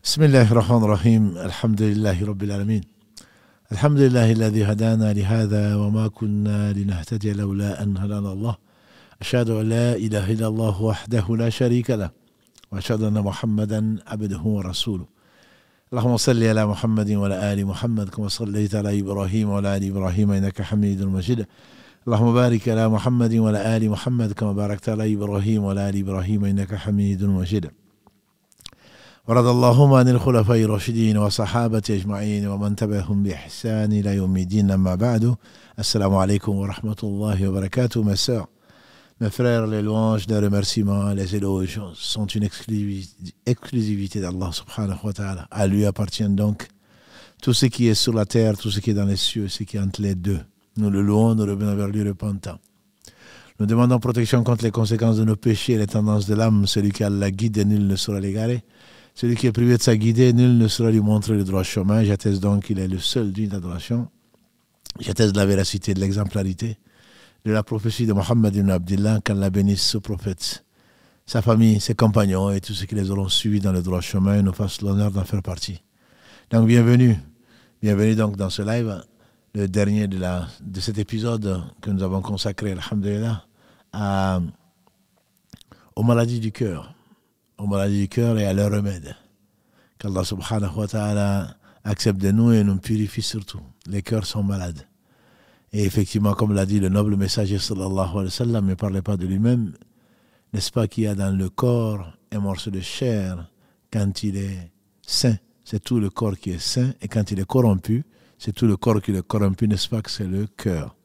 بسم الله الرحمن الرحيم الحمد لله رب العالمين الحمد لله الذي هدانا لهذا وما كنا لنهتدي لولا أن هدانا الله أشهد أن لا إله إلا الله وحده لا شريك له وأشهد أن محمدا عبده ورسوله اللهم صل على محمد وعلى آل محمد كما صليت على إبراهيم وعلى آل إبراهيم إنك حميد مجيد اللهم بارك على محمد وعلى آل محمد كما باركت على إبراهيم وعلى آل إبراهيم إنك حميد مجيد ورضى اللهم عن الخلفاء الراشدين وصحابة أجمعين ومن تبعهم بإحسان إلى يوم الدين أما بعد السلام عليكم ورحمة الله وبركاته mes sœurs, mes frères, les louanges, les remerciements, les éloges sont une exclusivité d'Allah subhanahu wa ta'ala. À lui appartient donc tout ce qui est sur la terre, tout ce qui est dans les cieux, ce qui est entre les deux. Nous le louons, nous revenons vers lui repentant. Nous demandons protection contre les conséquences de nos péchés et les tendances de l'âme. Celui qui a la guide, nul ne saura l'égarer. Celui qui est privé de sa guidée, nul ne saura lui montrer le droit chemin. J'atteste donc qu'il est le seul digne d'adoration. J'atteste de la véracité, de l'exemplarité, de la prophétie de Mohammed ibn Abdillah, qu'Allah bénisse ce prophète, sa famille, ses compagnons et tous ceux qui les auront suivis dans le droit chemin et nous fassent l'honneur d'en faire partie. Donc bienvenue donc dans ce live, le dernier de cet épisode que nous avons consacré, alhamdulillah, aux maladies du cœur. Aux maladies du cœur et à leur remède. Qu'Allah subhanahu wa ta'ala accepte de nous et nous purifie surtout. Les cœurs sont malades. Et effectivement, comme l'a dit le noble messager sallallahu alayhi wa sallam, ne parlait pas de lui-même, n'est-ce pas qu'il y a dans le corps un morceau de chair quand il est sain, c'est tout le corps qui est sain, et quand il est corrompu, c'est tout le corps qui est corrompu, n'est-ce pas que c'est le cœur.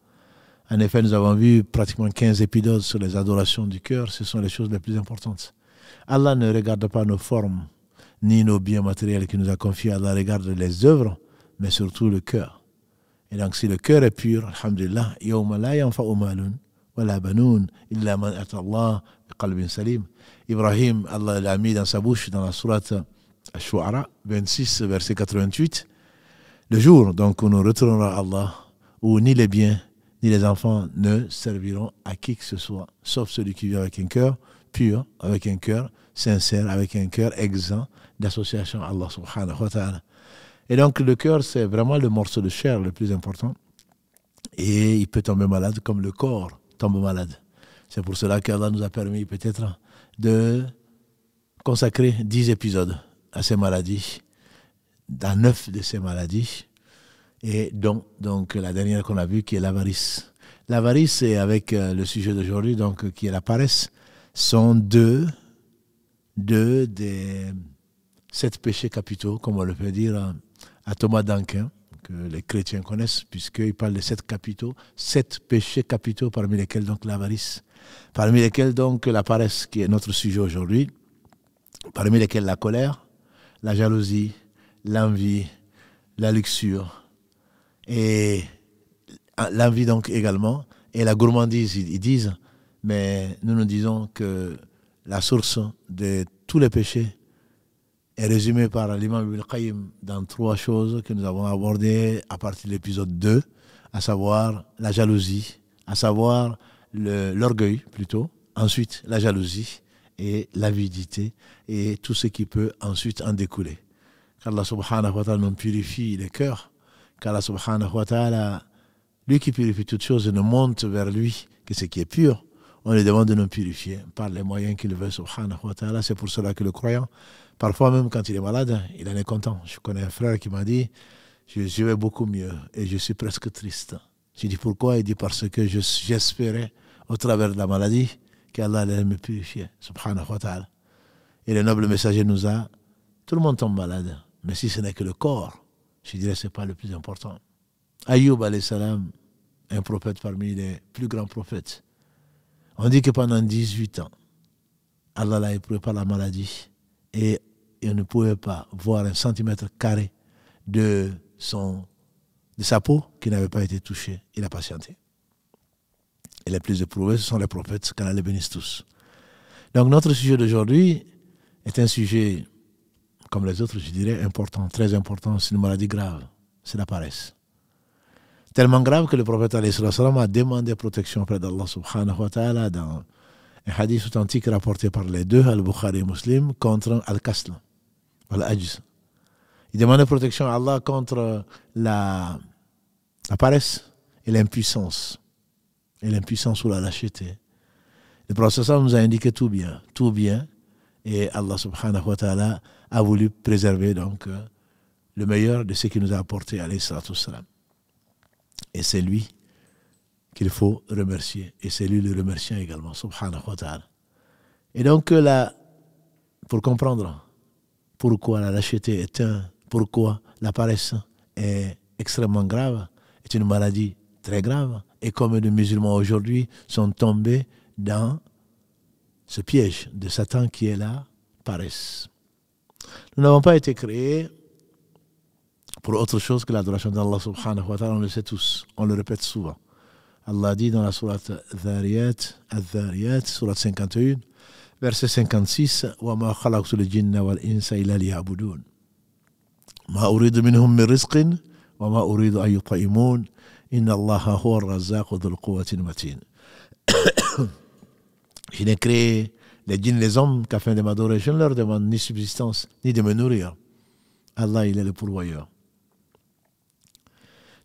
En effet, nous avons vu pratiquement 15 épisodes sur les adorations du cœur, ce sont les choses les plus importantes. Allah ne regarde pas nos formes, ni nos biens matériels qu'il nous a confiés. Allah regarde les œuvres, mais surtout le cœur. Et donc, si le cœur est pur, alhamdulillah, yawma la yanfa'u malun wa la banoun illa man ata Allah bi qalbin salim. Ibrahim, Allah l'a mis dans sa bouche dans la sourate Ash-Shu'ara 26, verset 88. Le jour donc où nous retournerons à Allah, où ni les biens ni les enfants ne serviront à qui que ce soit, sauf celui qui vit avec un cœur pur, avec un cœur sincère, avec un cœur exempt d'association à Allah subhanahu wa ta'ala. Et donc le cœur, c'est vraiment le morceau de chair le plus important. Et il peut tomber malade comme le corps tombe malade. C'est pour cela qu'Allah nous a permis peut-être de consacrer 10 épisodes à ces maladies, dans 9 de ces maladies, et donc la dernière qu'on a vue qui est l'avarice. L'avarice, et avec le sujet d'aujourd'hui, donc qui est la paresse, sont deux des 7 péchés capitaux, comme on le peut dire à Thomas d'Aquin, que les chrétiens connaissent, puisqu'il parle de 7 capitaux, 7 péchés capitaux, parmi lesquels donc l'avarice, parmi lesquels donc la paresse, qui est notre sujet aujourd'hui, parmi lesquels la colère, la jalousie, l'envie, la luxure, et l'envie donc également, et la gourmandise, ils disent. Mais nous disons que la source de tous les péchés est résumée par l'imam Ibn Qayyim dans 3 choses que nous avons abordées à partir de l'épisode 2, à savoir la jalousie, à savoir l'orgueil plutôt, ensuite la jalousie et l'avidité et tout ce qui peut ensuite en découler. Qu'Allah subhanahu wa ta'ala nous purifie les cœurs, qu'Allah subhanahu wa ta'ala, lui qui purifie toutes choses, ne monte vers lui que ce qui est pur. On lui demande de nous purifier par les moyens qu'il veut, subhanahu wa ta'ala. C'est pour cela que le croyant, parfois même quand il est malade, il en est content. Je connais un frère qui m'a dit, je vais beaucoup mieux et je suis presque triste. J'ai dit pourquoi? Il dit parce que j'espérais, au travers de la maladie, qu'Allah allait me purifier, subhanahu wa ta'ala. Et le noble messager nous a, tout le monde tombe malade, mais si ce n'est que le corps, je dirais que ce n'est pas le plus important. Ayyub alayhi salam, un prophète parmi les plus grands prophètes, on dit que pendant 18 ans, Allah l'a éprouvé par la maladie et il ne pouvait pas voir 1 centimètre carré de sa peau qui n'avait pas été touchée. Il a patienté. Et les plus éprouvés, ce sont les prophètes, qu'Allah les bénisse tous. Donc notre sujet d'aujourd'hui est un sujet, comme les autres, je dirais, important, très important. C'est une maladie grave, c'est la paresse. Tellement grave que le prophète alayhi salam a demandé protection auprès d'Allah subhanahu wa ta'ala dans un hadith authentique rapporté par les deux, Al-Bukhari et Muslim, contre Al-Kasla, Al-Ajz, Il demandait protection à Allah contre la paresse et l'impuissance. Et l'impuissance ou la lâcheté. Le prophète nous a indiqué tout bien. Tout bien. Et Allah subhanahu wa ta'ala a voulu préserver donc le meilleur de ce qu'il nous a apporté, alayhi salatu wassalam. Et c'est lui qu'il faut remercier. Et c'est lui le remerciant également, subhanahu wa ta'ala. Et donc là, pour comprendre pourquoi la lâcheté pourquoi la paresse est extrêmement grave, est une maladie très grave, et comme les musulmans aujourd'hui sont tombés dans ce piège de Satan qui est la paresse. Nous n'avons pas été créés pour autre chose que l'adoration d'Allah subhanahu wa ta'ala, on le sait tous, on le répète souvent. Allah dit dans la sourate Al-Dhariyat, sourate 51, verset 56, وَمَا خَلَقْتُ الْجِنَّ وَالْإِنسَ إِلَّا لِيَعْبُدُونَ مَا أُرِيدُ مِنْهُم مِّن رِزْقٍ وَمَا أُرِيدُ أَن يُطْعِمُونَ إِنَّ اللَّهَ هُوَ الرَّزَّاقُ ذُو الْقُوَّةِ الْمَتِينُ. Je n'ai créé les djinns, les hommes, qu'afin de m'adorer. Je ne leur demande ni subsistance, ni de me nourrir. Allah, il est le pourvoyeur.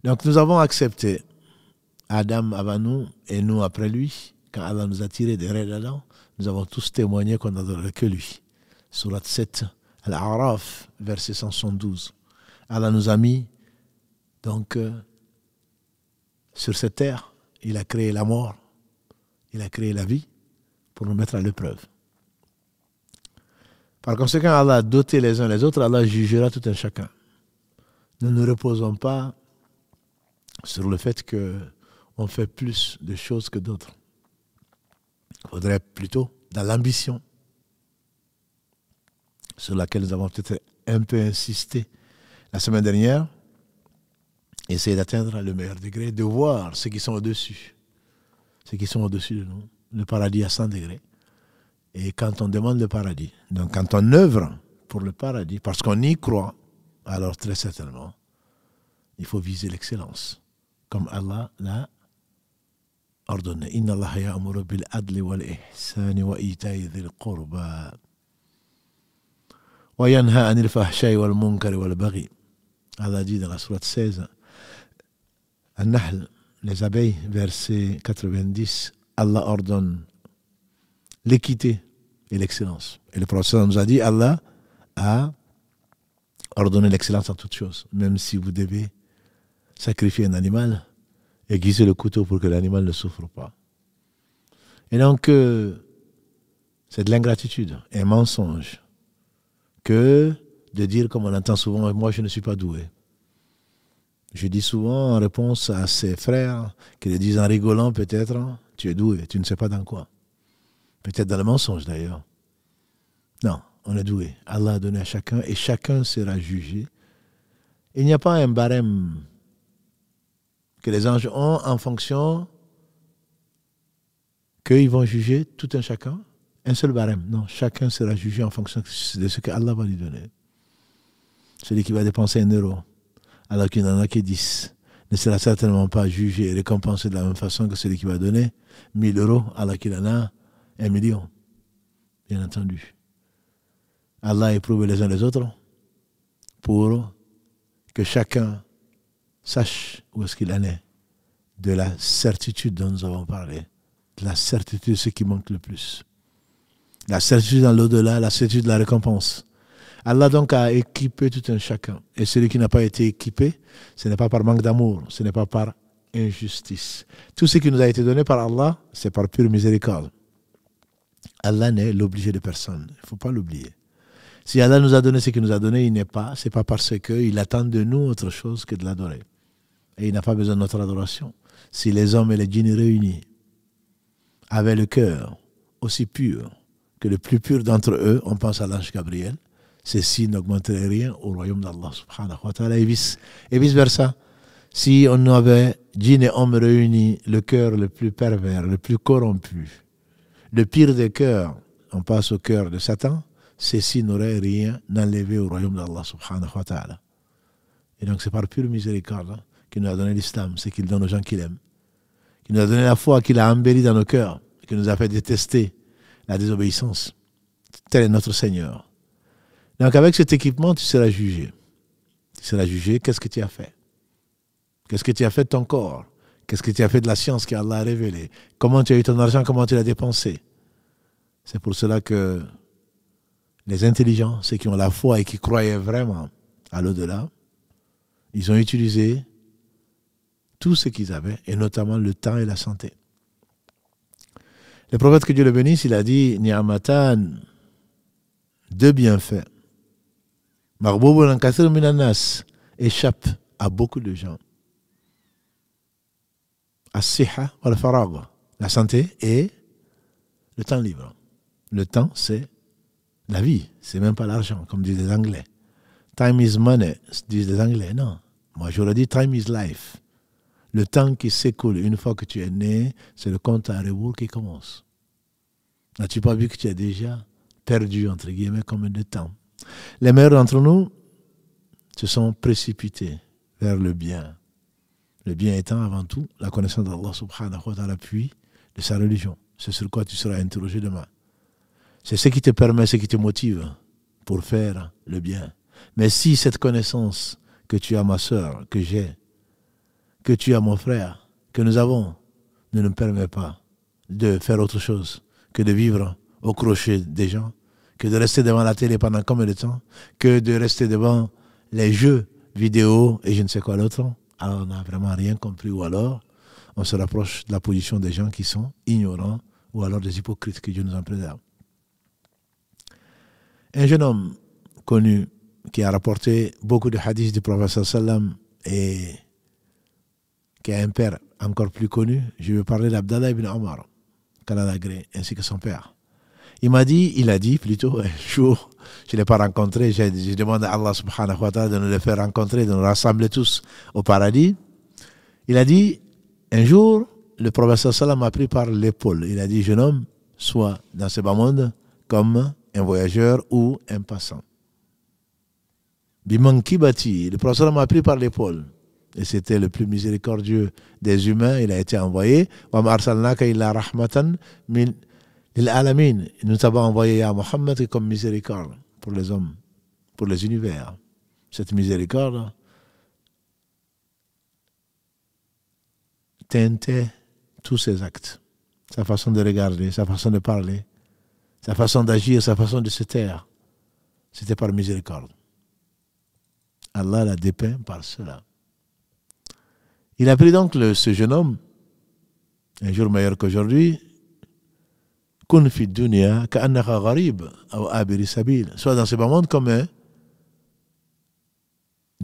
Donc nous avons accepté Adam avant nous et nous après lui. Quand Allah nous a tirés des raies d'Adam, nous avons tous témoigné qu'on n'adorait que lui. Surat 7, Al-A'raf, verset 172. Allah nous a mis donc sur cette terre. Il a créé la mort, il a créé la vie pour nous mettre à l'épreuve. Par conséquent, Allah a doté les uns les autres, Allah jugera tout un chacun. Nous ne nous reposons pas sur le fait qu'on fait plus de choses que d'autres. Il faudrait plutôt, dans l'ambition, sur laquelle nous avons peut-être un peu insisté la semaine dernière, essayer d'atteindre le meilleur degré, de voir ceux qui sont au-dessus, ceux qui sont au-dessus de nous. Le paradis à 100 degrés. Et quand on demande le paradis, donc quand on œuvre pour le paradis, parce qu'on y croit, alors très certainement, il faut viser l'excellence, comme Allah l'a ordonné. Inna Allah ya'muru bil adli wal ihsani wa ita'i dhil qurba wa yanha anil fahsha'i wal munkari wal baghi. Allah dit dans la sourate 16, An-Nahl, les abeilles, verset 90, Allah ordonne l'équité et l'excellence. Et le prophète nous a dit, Allah a ordonné l'excellence en toutes choses. Même si vous devez sacrifier un animal, aiguiser le couteau pour que l'animal ne souffre pas. Et donc, c'est de l'ingratitude, un mensonge, que de dire, comme on entend souvent, moi je ne suis pas doué. Je dis souvent en réponse à ses frères, qui le disent en rigolant peut-être, tu es doué, tu ne sais pas dans quoi. Peut-être dans le mensonge d'ailleurs. Non, on est doué. Allah a donné à chacun et chacun sera jugé. Il n'y a pas un barème que les anges ont en fonction qu'ils vont juger tout un chacun. Un seul barème. Non, chacun sera jugé en fonction de ce que Allah va lui donner. Celui qui va dépenser 1 euro, alors qu'il n'en a que 10, ne sera certainement pas jugé et récompensé de la même façon que celui qui va donner 1000 euros, alors qu'il en a 1 million. Bien entendu. Allah éprouve les uns les autres pour que chacun sache où est-ce qu'il en est de la certitude dont nous avons parlé. De la certitude, ce qui manque le plus. La certitude dans l'au-delà, la certitude de la récompense. Allah donc a équipé tout un chacun. Et celui qui n'a pas été équipé, ce n'est pas par manque d'amour, ce n'est pas par injustice. Tout ce qui nous a été donné par Allah, c'est par pure miséricorde. Allah n'est l'obligé de personne. Il ne faut pas l'oublier. Si Allah nous a donné ce qu'il nous a donné, c'est pas parce qu'il attend de nous autre chose que de l'adorer. Et il n'a pas besoin de notre adoration. Si les hommes et les djinns réunis avaient le cœur aussi pur que le plus pur d'entre eux, on pense à l'ange Gabriel, ceci n'augmenterait rien au royaume d'Allah subhanahu wa ta'ala et vice versa. Si on avait djinns et hommes réunis, le cœur le plus pervers, le plus corrompu, le pire des cœurs, on passe au cœur de Satan, ceci n'aurait rien enlevé au royaume d'Allah subhanahu wa ta'ala. Et donc c'est par pure miséricorde qu'il nous a donné l'islam, c'est qu'il donne aux gens qu'il aime. Qu'il nous a donné la foi, qu'il a embelli dans nos cœurs, qu'il nous a fait détester la désobéissance. Tel est notre Seigneur. Donc avec cet équipement, tu seras jugé. Tu seras jugé, qu'est-ce que tu as fait? Qu'est-ce que tu as fait de ton corps? Qu'est-ce que tu as fait de la science qu'Allah a révélée? Comment tu as eu ton argent? Comment tu l'as dépensé? C'est pour cela que les intelligents, ceux qui ont la foi et qui croyaient vraiment à l'au-delà, ils ont utilisé tout ce qu'ils avaient, et notamment le temps et la santé. Le prophète, que Dieu le bénisse, il a dit, Ni'amatan, deux bienfaits. Marboubun kathir minanas, échappe à beaucoup de gens. As-siha wal faragh, la santé et le temps libre. Le temps, c'est la vie, c'est même pas l'argent, comme disent les Anglais. Time is money, disent les Anglais. Non, moi j'aurais dit time is life. Le temps qui s'écoule une fois que tu es né, c'est le compte à rebours qui commence. N'as-tu pas vu que tu as déjà perdu, entre guillemets, combien de temps? Les meilleurs d'entre nous se sont précipités vers le bien. Le bien étant avant tout la connaissance d'Allah subhanahu wa ta'ala, puis de sa religion. C'est sur quoi tu seras interrogé demain. C'est ce qui te permet, ce qui te motive pour faire le bien. Mais si cette connaissance que tu as, ma soeur, que j'ai, que tu as, mon frère, que nous avons, ne nous permet pas de faire autre chose que de vivre au crochet des gens, que de rester devant la télé pendant combien de temps, que de rester devant les jeux vidéo et je ne sais quoi d'autre, alors on n'a vraiment rien compris, ou alors on se rapproche de la position des gens qui sont ignorants, ou alors des hypocrites, que Dieu nous en préserve. Un jeune homme connu qui a rapporté beaucoup de hadiths du prophète sallam et qui a un père encore plus connu, je vais parler d'Abdallah ibn Omar, qu'Allah l'agrée, ainsi que son père. Il a dit plutôt, un jour, je ne l'ai pas rencontré, j'ai demandé à Allah subhanahu wa ta'ala de nous les faire rencontrer, de nous rassembler tous au paradis. Il a dit, un jour, le prophète sallam m'a pris par l'épaule. Il a dit, jeune homme, sois dans ce bas monde comme un voyageur ou un passant. Bimankibati, le prophète m'a pris par l'épaule. Et c'était le plus miséricordieux des humains. Il a été envoyé. Wa ma arsalnaka illa rahmatan lil alamin. Nous t'avons envoyé à Mohammed comme miséricorde pour les hommes, pour les univers. Cette miséricorde teintait tous ses actes. Sa façon de regarder, sa façon de parler, sa façon d'agir, sa façon de se taire. C'était par miséricorde. Allah l'a dépeint par cela. Il a pris donc ce jeune homme, un jour meilleur qu'aujourd'hui, kun fi dunya ka'annaka gharib aw abiri sabil, soit dans ce bas monde comme un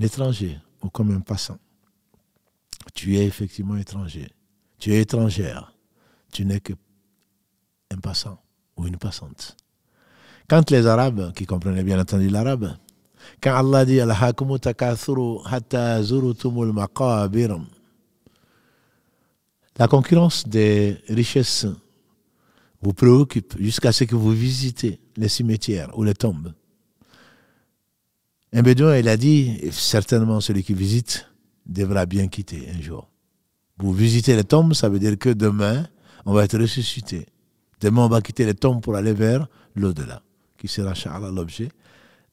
étranger ou comme un passant. Tu es effectivement étranger, tu es étrangère, tu n'es qu'un passant ou une passante. Quand les Arabes, qui comprenaient bien entendu l'arabe, quand Allah dit alhaakumu takathuru hatta zurutumul maqabir, la concurrence des richesses vous préoccupe jusqu'à ce que vous visitez les cimetières ou les tombes. Un bédouin, il a dit, certainement celui qui visite devra bien quitter un jour. Vous visitez les tombes, ça veut dire que demain, on va être ressuscité. Demain, on va quitter les tombes pour aller vers l'au-delà, qui sera, Inch'Allah, l'objet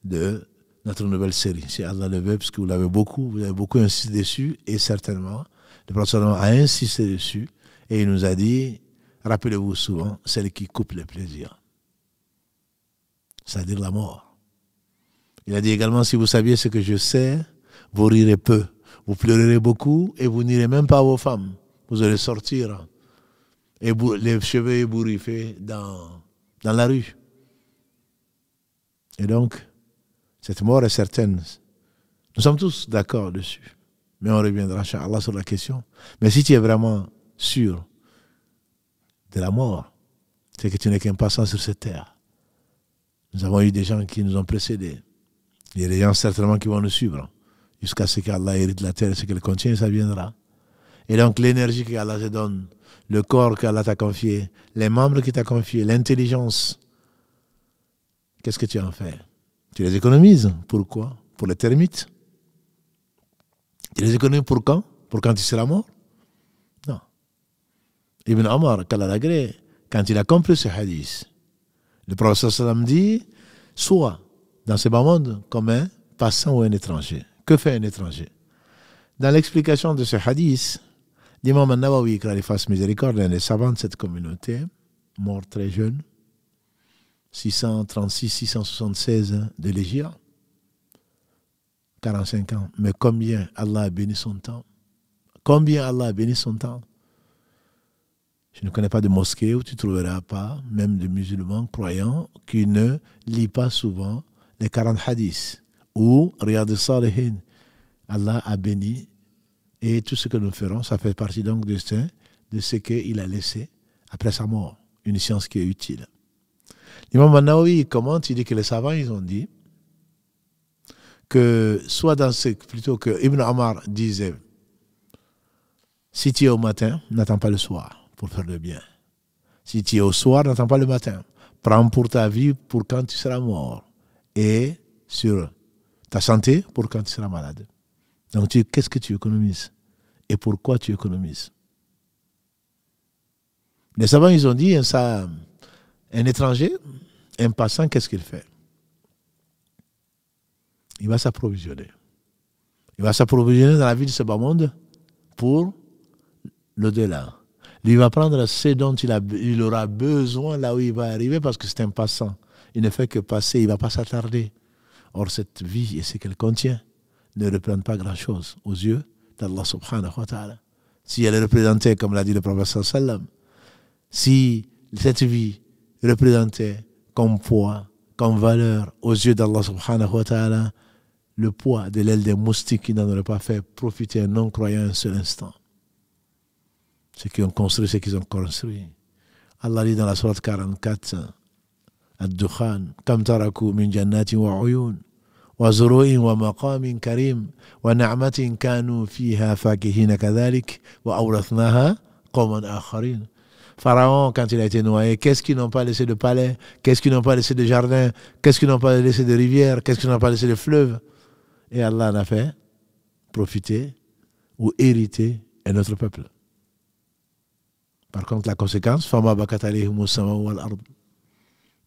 de notre nouvelle série. Si Allah le veut, parce que vous avez beaucoup insisté dessus, et certainement, le prophète a insisté dessus, et il nous a dit, rappelez-vous souvent, celle qui coupe les plaisirs, c'est-à-dire la mort. Il a dit également, si vous saviez ce que je sais, vous rirez peu, vous pleurerez beaucoup, et vous n'irez même pas à vos femmes. Vous allez sortir, et les cheveux ébouriffés dans la rue. Et donc, cette mort est certaine. Nous sommes tous d'accord dessus. Mais on reviendra, Inch'Allah, sur la question. Mais si tu es vraiment sûr de la mort, c'est que tu n'es qu'un passant sur cette terre. Nous avons eu des gens qui nous ont précédés. Il y a des gens certainement qui vont nous suivre jusqu'à ce qu'Allah hérite la terre et ce qu'elle contient, ça viendra. Et donc l'énergie qu'Allah te donne, le corps qu'Allah t'a confié, les membres qu'il t'a confiés, l'intelligence, qu'est-ce que tu en fais? Tu les économises. Pourquoi? Pour les termites. Tu les économises pour quand? Pour quand tu seras mort? Non. Ibn Omar, qu'Allah l'agrée, quand il a compris ce hadith, le prophète sallam dit, sois dans ce bas monde comme un passant ou un étranger. Que fait un étranger? Dans l'explication de ce hadith, l'imam An-Nawawi, qu'il fasse miséricorde, un des savants de cette communauté, mort très jeune, 636-676 de l'Hégire, 45 ans. Mais combien Allah a béni son temps? Combien Allah a béni son temps? Je ne connais pas de mosquée où tu ne trouveras pas, même de musulmans croyants, qui ne lisent pas souvent les 40 hadiths ou Riyad al-Salihin. Allah a béni et tout ce que nous ferons, ça fait partie donc de ce qu'il a laissé après sa mort, une science qui est utile. L'imam An-Nawawi commente, il dit que les savants, ils ont dit que soit dans ce, plutôt que Ibn Omar disait, si tu es au matin, n'attends pas le soir pour faire le bien. Si tu es au soir, n'attends pas le matin. Prends pour ta vie pour quand tu seras mort et sur ta santé pour quand tu seras malade. Donc, qu'est-ce que tu économises et pourquoi tu économises? Les savants, ils ont dit, un étranger, un passant, qu'est-ce qu'il fait? Il va s'approvisionner. Il va s'approvisionner dans la vie de ce bas monde pour l'au-delà. Il va prendre ce dont il aura besoin là où il va arriver parce que c'est un passant. Il ne fait que passer, il ne va pas s'attarder. Or, cette vie et ce qu'elle contient ne représente pas grand-chose aux yeux d'Allah subhanahu wa ta'ala. Si elle est représentée, comme l'a dit le prophète sallam, si cette vie représentait comme poids, comme valeur aux yeux d'Allah subhanahu wa ta'ala, le poids de l'aile des moustiques qui n'en aurait pas fait profiter un non-croyant un seul instant. Ceux qui ont construit ce qu'ils ont construit. Allah dit dans la sourate 44, Ad-Dukhan, Kam taraku min jannatin wa uyun, wa zuru'in wa maqamin karim, wa na'matin kanu fiha fakihina kadhalik, wa awrathnaha qawman akharin. Pharaon, quand il a été noyé, qu'est-ce qu'ils n'ont pas laissé de palais? Qu'est-ce qu'ils n'ont pas laissé de jardin? Qu'est-ce qu'ils n'ont pas laissé de rivières? Qu'est-ce qu'ils n'ont pas laissé de fleuves? Et Allah en a fait profiter ou hériter un autre peuple. Par contre, la conséquence,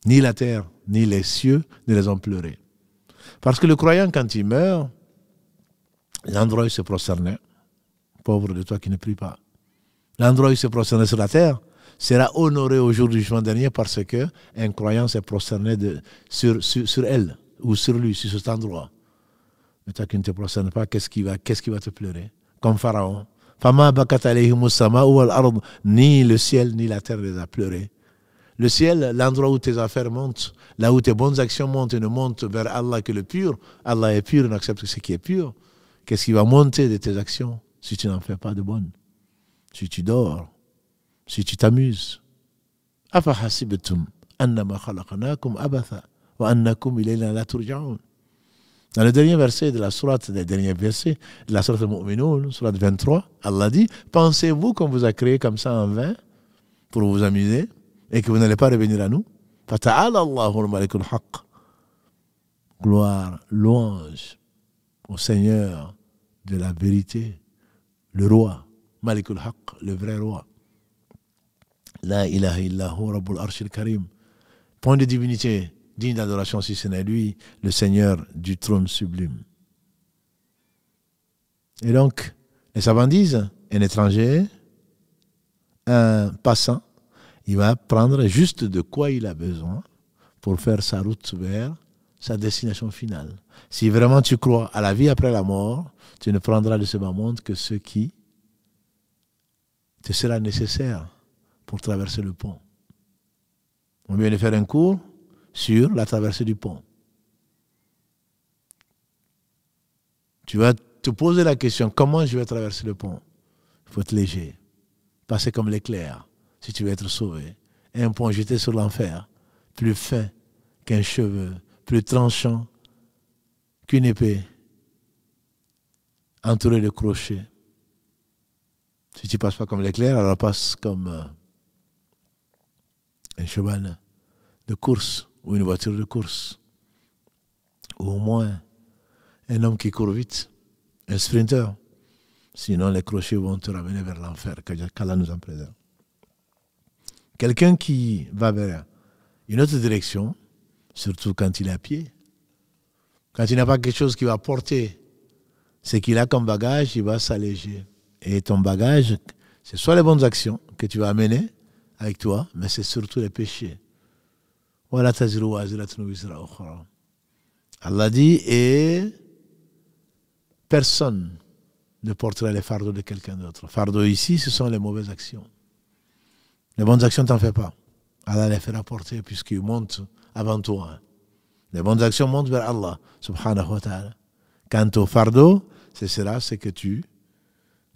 ni la terre, ni les cieux ne les ont pleurés. Parce que le croyant, quand il meurt, l'endroit où il se prosternait, pauvre de toi qui ne prie pas, l'endroit où il se prosternait sur la terre sera honoré au jour du jugement dernier parce qu'un croyant s'est prosterné sur elle ou sur lui, sur cet endroit. Mais toi qui ne te prosternes pas, qu'est-ce qui va te pleurer? Comme Pharaon. Ni le ciel ni la terre les a pleurés. Le ciel, l'endroit où tes affaires montent, là où tes bonnes actions montent et ne montent vers Allah que le pur. Allah est pur, on accepte ce qui est pur. Qu'est-ce qui va monter de tes actions si tu n'en fais pas de bonnes? Si tu dors, si tu t'amuses. Afahasibtum annama khalaqnakum abatha wa annakum ilayna la turja'un. Dans le dernier verset de la sourate, de la sourate Al-Mu'minun, sourate 23, Allah dit, pensez-vous qu'on vous a créé comme ça en vain pour vous amuser et que vous n'allez pas revenir à nous? Fata'ala Allahul Malikul Haqq. Gloire, louange au Seigneur de la vérité, le roi, Malikul Haqq, le vrai roi. La ilaha illahu Rabbul Arshil Karim. Point de divinité digne d'adoration si ce n'est lui, le Seigneur du trône sublime. Et donc, les savants disent, un étranger, un passant, il va prendre juste de quoi il a besoin pour faire sa route vers sa destination finale. Si vraiment tu crois à la vie après la mort, tu ne prendras de ce bas monde que ce qui te sera nécessaire pour traverser le pont. On vient de faire un cours sur la traversée du pont. Tu vas te poser la question, comment je vais traverser le pont? Il faut être léger, passer comme l'éclair, si tu veux être sauvé. Et un pont jeté sur l'enfer, plus fin qu'un cheveu, plus tranchant qu'une épée, entouré de crochets. Si tu ne passes pas comme l'éclair, alors passe comme un cheval de course ou une voiture de course. Ou au moins un homme qui court vite, un sprinter. Sinon, les crochets vont te ramener vers l'enfer, qu'Allah nous en préserve. Quelqu'un qui va vers une autre direction, surtout quand il est à pied, quand il n'a pas quelque chose qui va porter Ce qu'il a comme bagage, il va s'alléger. Et ton bagage, c'est soit les bonnes actions que tu vas amener avec toi, mais c'est surtout les péchés. Voilà taziru waziratun wizra ukhra. Allah dit, et personne ne portera les fardeaux de quelqu'un d'autre. Fardeau ici, ce sont les mauvaises actions. Les bonnes actions, t'en fais pas. Allah les fera porter puisqu'ils montent avant toi. Les bonnes actions montent vers Allah, subhanahu wa ta'ala. Quant au fardeau, ce sera ce que tu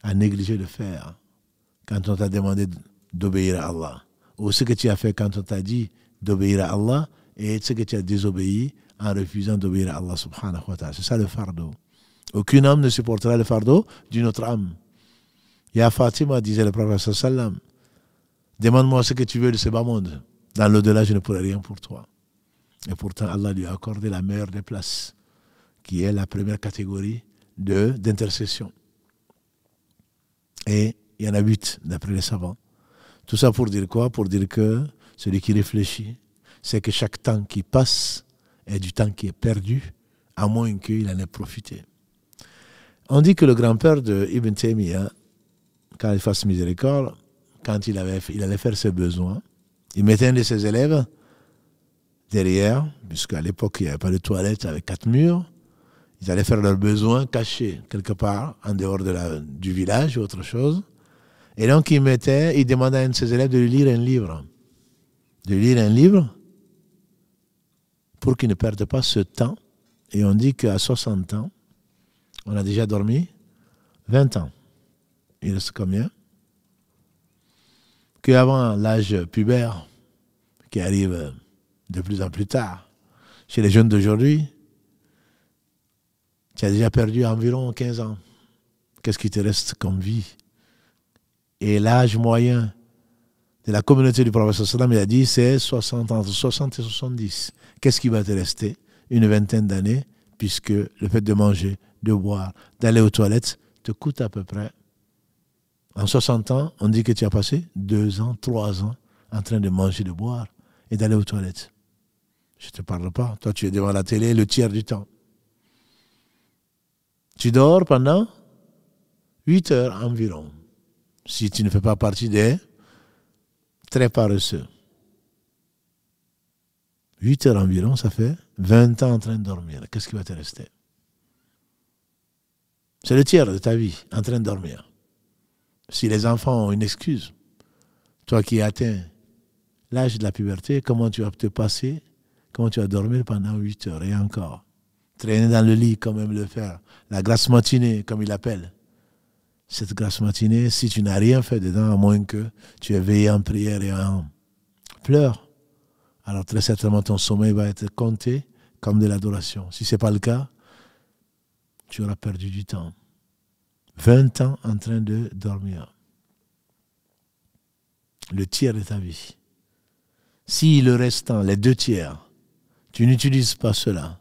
as négligé de faire quand on t'a demandé d'obéir à Allah. Ou ce que tu as fait quand on t'a dit d'obéir à Allah et ce que tu as désobéi en refusant d'obéir à Allah, subhanahu wa ta'ala. C'est ça le fardeau. Aucune âme ne supportera le fardeau d'une autre âme. Ya Fatima, disait le prophète sallam, demande-moi ce que tu veux de ce bas monde. Dans l'au-delà, je ne pourrai rien pour toi. Et pourtant, Allah lui a accordé la meilleure des places, qui est la première catégorie d'intercession. Et il y en a 8, d'après les savants. Tout ça pour dire quoi? Pour dire que celui qui réfléchit, c'est que chaque temps qui passe est du temps qui est perdu, à moins qu'il en ait profité. On dit que le grand-père de Ibn Taymiyyah, quand il fasse miséricorde, quand il allait faire ses besoins, il mettait un de ses élèves derrière, puisqu'à l'époque, il n'y avait pas de toilette avec 4 murs. Ils allaient faire leurs besoins cachés, quelque part, en dehors du village ou autre chose. Et donc, il demandait à un de ses élèves de lui lire un livre. De lire un livre pour qu'il ne perde pas ce temps. Et on dit qu'à 60 ans, on a déjà dormi 20 ans. Il reste combien? Qu'avant l'âge pubère, qui arrive de plus en plus tard, chez les jeunes d'aujourd'hui, tu as déjà perdu environ 15 ans. Qu'est-ce qui te reste comme vie? Et l'âge moyen de la communauté du prophète sallam, il a dit, c'est 60, entre 60 et 70. Qu'est-ce qui va te rester? Une vingtaine d'années, puisque le fait de manger, de boire, d'aller aux toilettes, te coûte à peu près. En 60 ans, on dit que tu as passé 2 ans, 3 ans en train de manger, de boire et d'aller aux toilettes. Je ne te parle pas. Toi, tu es devant la télé le tiers du temps. Tu dors pendant 8 heures environ. Si tu ne fais pas partie des très paresseux. 8 heures environ, ça fait 20 ans en train de dormir. Qu'est-ce qui va te rester? C'est le tiers de ta vie en train de dormir. Si les enfants ont une excuse, toi qui atteins l'âge de la puberté, comment tu vas te passer, comment tu vas dormir pendant 8 heures et encore? Traîner dans le lit, comme aime le faire. La grasse matinée, comme il l'appelle. Cette grasse matinée, si tu n'as rien fait dedans, à moins que tu aies veillé en prière et en pleurs, alors très certainement ton sommeil va être compté comme de l'adoration. Si ce n'est pas le cas, tu auras perdu du temps. 20 ans en train de dormir. Le tiers de ta vie. Si le restant, les 2 tiers, tu n'utilises pas cela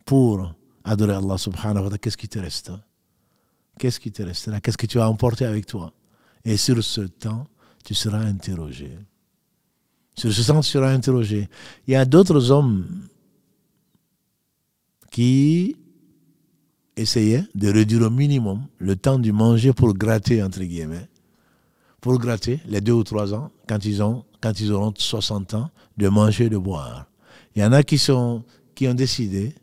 pour adorer Allah subhanahu wa ta'ala, qu'est-ce qui te reste? Qu'est-ce qui te restera? Qu'est-ce que tu vas emporter avec toi? Et sur ce temps, tu seras interrogé. Sur ce temps, tu seras interrogé. Il y a d'autres hommes qui essayaient de réduire au minimum le temps du manger pour gratter, entre guillemets, pour gratter les 2 ou 3 ans, quand ils auront 60 ans, de manger et de boire. Il y en a qui ont décidé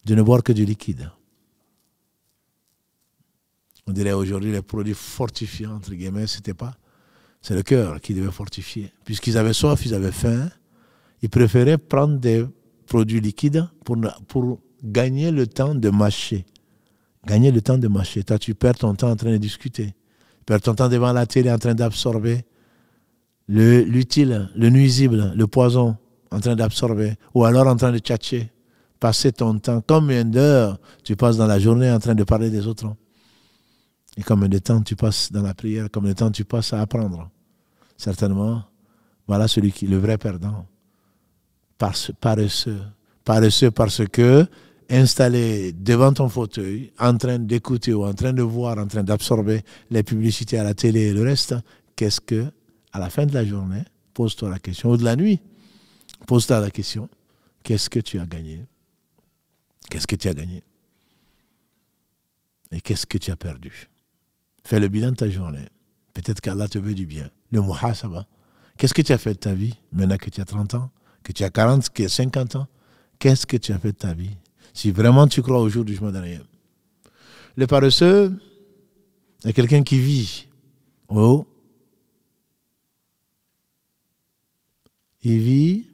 de ne boire que du liquide. On dirait aujourd'hui les produits fortifiants, entre guillemets, c'est le cœur qui devait fortifier. Puisqu'ils avaient soif, ils avaient faim, ils préféraient prendre des produits liquides pour gagner le temps de mâcher. Gagner le temps de mâcher. Toi, tu perds ton temps en train de discuter. Tu perds ton temps devant la télé en train d'absorber l'utile, le nuisible, le poison, en train d'absorber. Ou alors en train de tchatcher. Passer ton temps. Combien d'heures tu passes dans la journée en train de parler des autres? Et combien de temps tu passes dans la prière? Combien de temps tu passes à apprendre? Certainement, voilà le vrai perdant. Paresseux. Paresseux parce que installé devant ton fauteuil, en train d'écouter ou en train de voir, en train d'absorber les publicités à la télé et le reste, qu'est-ce que, à la fin de la journée, pose-toi la question, ou de la nuit, pose-toi la question, qu'est-ce que tu as gagné? Qu'est-ce que tu as gagné? Et qu'est-ce que tu as perdu? Fais le bilan de ta journée. Peut-être qu'Allah te veut du bien. Le muhasaba. Qu'est-ce que tu as fait de ta vie maintenant que tu as 30 ans, que tu as 40, que tu as 50 ans? Qu'est-ce que tu as fait de ta vie? Si vraiment tu crois au jour du jugement dernier. Le paresseux est quelqu'un qui vit. Oh. Il vit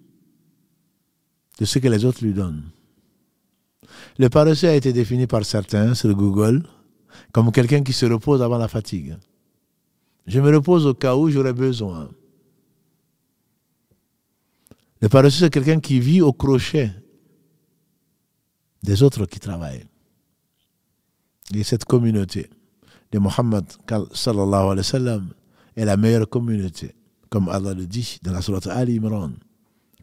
de ce que les autres lui donnent. Le paresseux a été défini par certains sur Google comme quelqu'un qui se repose avant la fatigue. Je me repose au cas où j'aurai besoin. Le paresseux, c'est quelqu'un qui vit au crochet des autres qui travaillent. Et cette communauté de Mohammed sallallahu alayhi wa sallam est la meilleure communauté, comme Allah le dit dans la sourate Ali Imran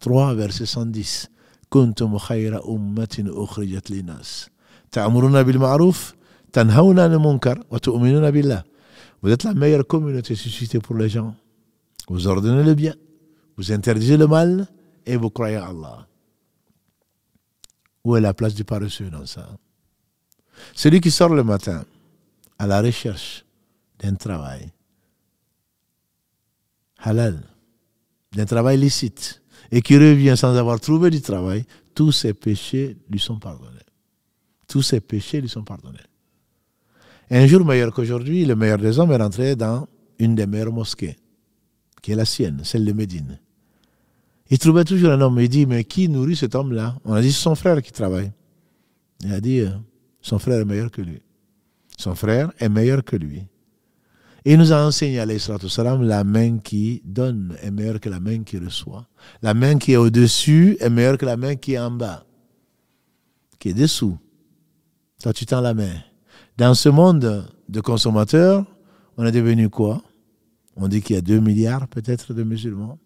3, verset 110. Kuntum khayra ummatin ukhrijat linas ta'muruna bil ma'ruf tanhauna 'anil munkar wa tu'minuna billah. Vous êtes la meilleure communauté suscitée pour les gens. Vous ordonnez le bien, vous interdisez le mal et vous croyez à Allah. Où est la place du paresseux dans ça? Celui qui sort le matin à la recherche d'un travail halal, d'un travail licite, et qui revient sans avoir trouvé du travail, tous ses péchés lui sont pardonnés. Tous ses péchés lui sont pardonnés. Un jour meilleur qu'aujourd'hui, le meilleur des hommes est rentré dans une des meilleures mosquées, qui est la sienne, celle de Médine. Il trouvait toujours un homme. Il dit, mais qui nourrit cet homme-là? On a dit, c'est son frère qui travaille. Il a dit, son frère est meilleur que lui. Son frère est meilleur que lui. Et il nous a enseigné, alayhi salatu wassalam, la main qui donne est meilleure que la main qui reçoit. La main qui est au-dessus est meilleure que la main qui est en bas, qui est dessous. Toi, tu tends la main. Dans ce monde de consommateurs, on est devenu quoi? On dit qu'il y a 2 milliards peut-être de musulmans.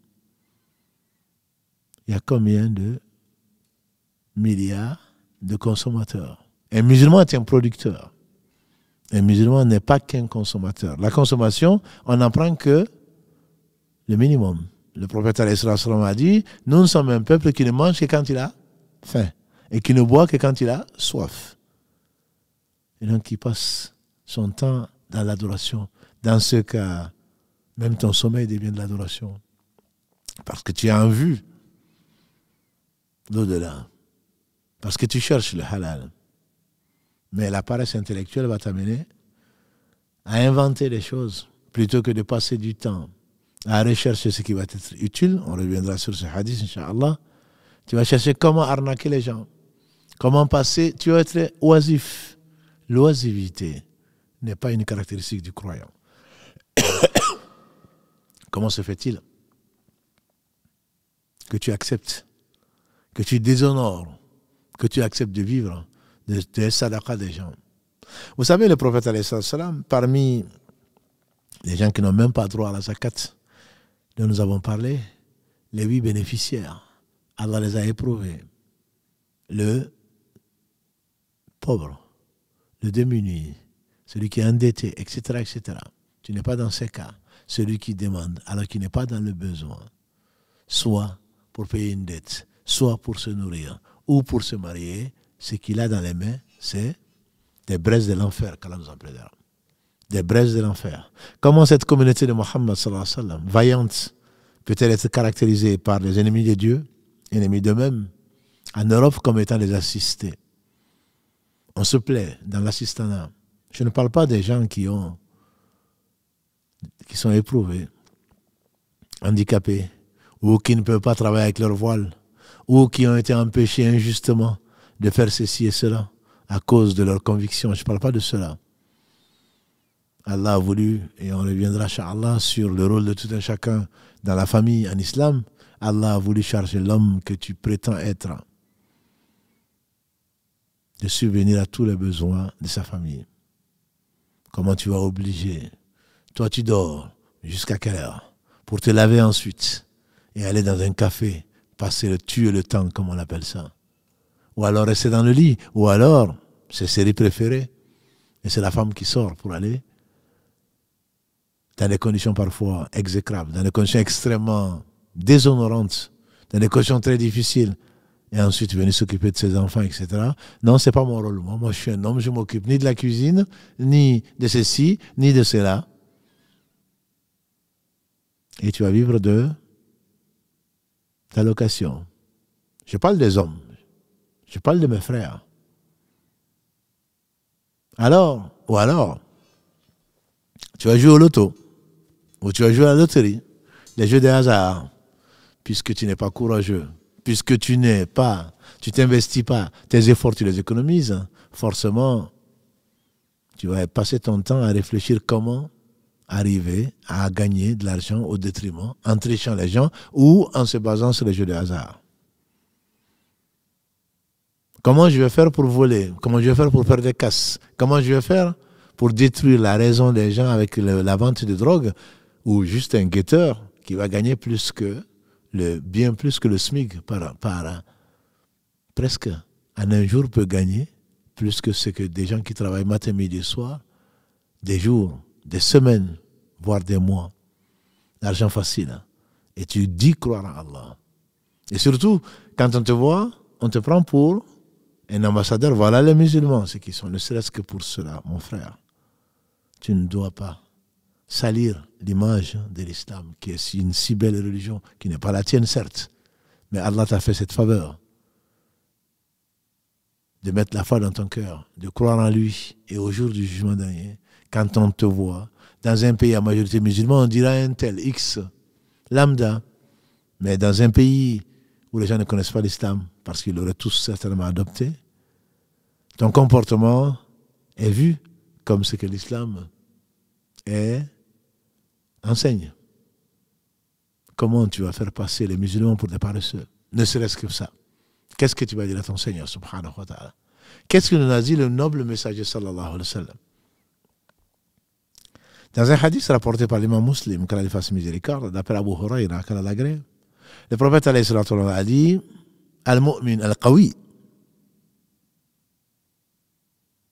Il y a combien de milliards de consommateurs? Un musulman est un producteur. Un musulman n'est pas qu'un consommateur. La consommation, on n'en prend que le minimum. Le prophète a dit, nous sommes un peuple qui ne mange que quand il a faim et qui ne boit que quand il a soif. Et donc qui passe son temps dans l'adoration. Dans ce cas, même ton sommeil devient de l'adoration. Parce que tu as en vue l'au-delà. Parce que tu cherches le halal. Mais la paresse intellectuelle va t'amener à inventer des choses plutôt que de passer du temps à rechercher ce qui va être utile. On reviendra sur ce hadith, Inch'Allah. Tu vas chercher comment arnaquer les gens. Comment passer. Tu vas être oisif. L'oisivité n'est pas une caractéristique du croyant. Comment se fait-il que tu acceptes, que tu déshonores, que tu acceptes de vivre de sadaqa des gens? Vous savez, le prophète, alayhi salam, parmi les gens qui n'ont même pas droit à la zakat, dont nous avons parlé, les 8 bénéficiaires, Allah les a éprouvés. Le pauvre, le démuni, celui qui est endetté, etc., etc. Tu n'es pas dans ces cas. Celui qui demande, alors qu'il n'est pas dans le besoin, soit pour payer une dette, soit pour se nourrir, ou pour se marier, ce qu'il a dans les mains, c'est des braises de l'enfer, qu'Allah nous en préserve. Des braises de l'enfer. Comment cette communauté de Mohammed, sallallahu alayhi wa sallam, vaillante, peut-elle être caractérisée par les ennemis de Dieu, ennemis d'eux-mêmes, en Europe comme étant les assistés? On se plaît dans l'assistanat. Je ne parle pas des gens qui sont éprouvés, handicapés, ou qui ne peuvent pas travailler avec leur voile, ou qui ont été empêchés injustement de faire ceci et cela à cause de leurs convictions. Je ne parle pas de cela. Allah a voulu, et on reviendra, Inch'Allah, sur le rôle de tout un chacun dans la famille en islam. Allah a voulu charger l'homme que tu prétends être de subvenir à tous les besoins de sa famille. Comment tu vas obliger? Toi, tu dors jusqu'à quelle heure? Pour te laver ensuite et aller dans un café, tuer le temps, comme on appelle ça. Ou alors rester dans le lit. Ou alors, ses séries préférées. Et c'est la femme qui sort pour aller dans des conditions parfois exécrables, dans des conditions extrêmement déshonorantes, dans des conditions très difficiles. et ensuite venir s'occuper de ses enfants, etc. Non, ce n'est pas mon rôle. Moi, je suis un homme, je ne m'occupe ni de la cuisine, ni de ceci, ni de cela. Et tu vas vivre de ta location. Je parle des hommes. Je parle de mes frères. Alors, tu vas jouer au loto, ou tu vas jouer à la loterie, les jeux de hasard, puisque tu n'es pas courageux, puisque tu t'investis pas, tes efforts, tu les économises, forcément, tu vas passer ton temps à réfléchir comment arriver à gagner de l'argent au détriment, en trichant les gens ou en se basant sur les jeux de hasard. Comment je vais faire pour voler? Comment je vais faire pour faire des casses? Comment je vais faire pour détruire la raison des gens avec la vente de drogue? Ou juste un guetteur qui va gagner bien plus que le SMIC presque en un jour peut gagner plus que ce que des gens qui travaillent matin, midi, soir, des jours, des semaines, voire des mois. L'argent facile. Et tu dis croire à Allah. Et surtout, quand on te voit, on te prend pour un ambassadeur. Voilà les musulmans, ceux qui sont, ne serait-ce que pour cela, mon frère. Tu ne dois pas salir l'image de l'islam, qui est une si belle religion, qui n'est pas la tienne, certes. Mais Allah t'a fait cette faveur de mettre la foi dans ton cœur, de croire en lui. Et au jour du jugement dernier, quand on te voit, dans un pays à majorité musulmane, on dira un tel X, lambda. Mais dans un pays où les gens ne connaissent pas l'islam, parce qu'ils l'auraient tous certainement adopté, ton comportement est vu comme ce que l'islam enseigne. Comment tu vas faire passer les musulmans pour des paresseux? Ne serait-ce que ça. Qu'est-ce que tu vas dire à ton Seigneur, subhanahu wa ta'ala? Qu'est-ce que nous a dit le noble messager, sallallahu alayhi wa sallam? Dans un hadith rapporté par l'imam Muslim, qu'Allah lui fasse miséricorde, d'après Abu Huraira, qu'Allah l'agrée, le prophète alayhi salatu wa a dit: Al-mu'min al-qawi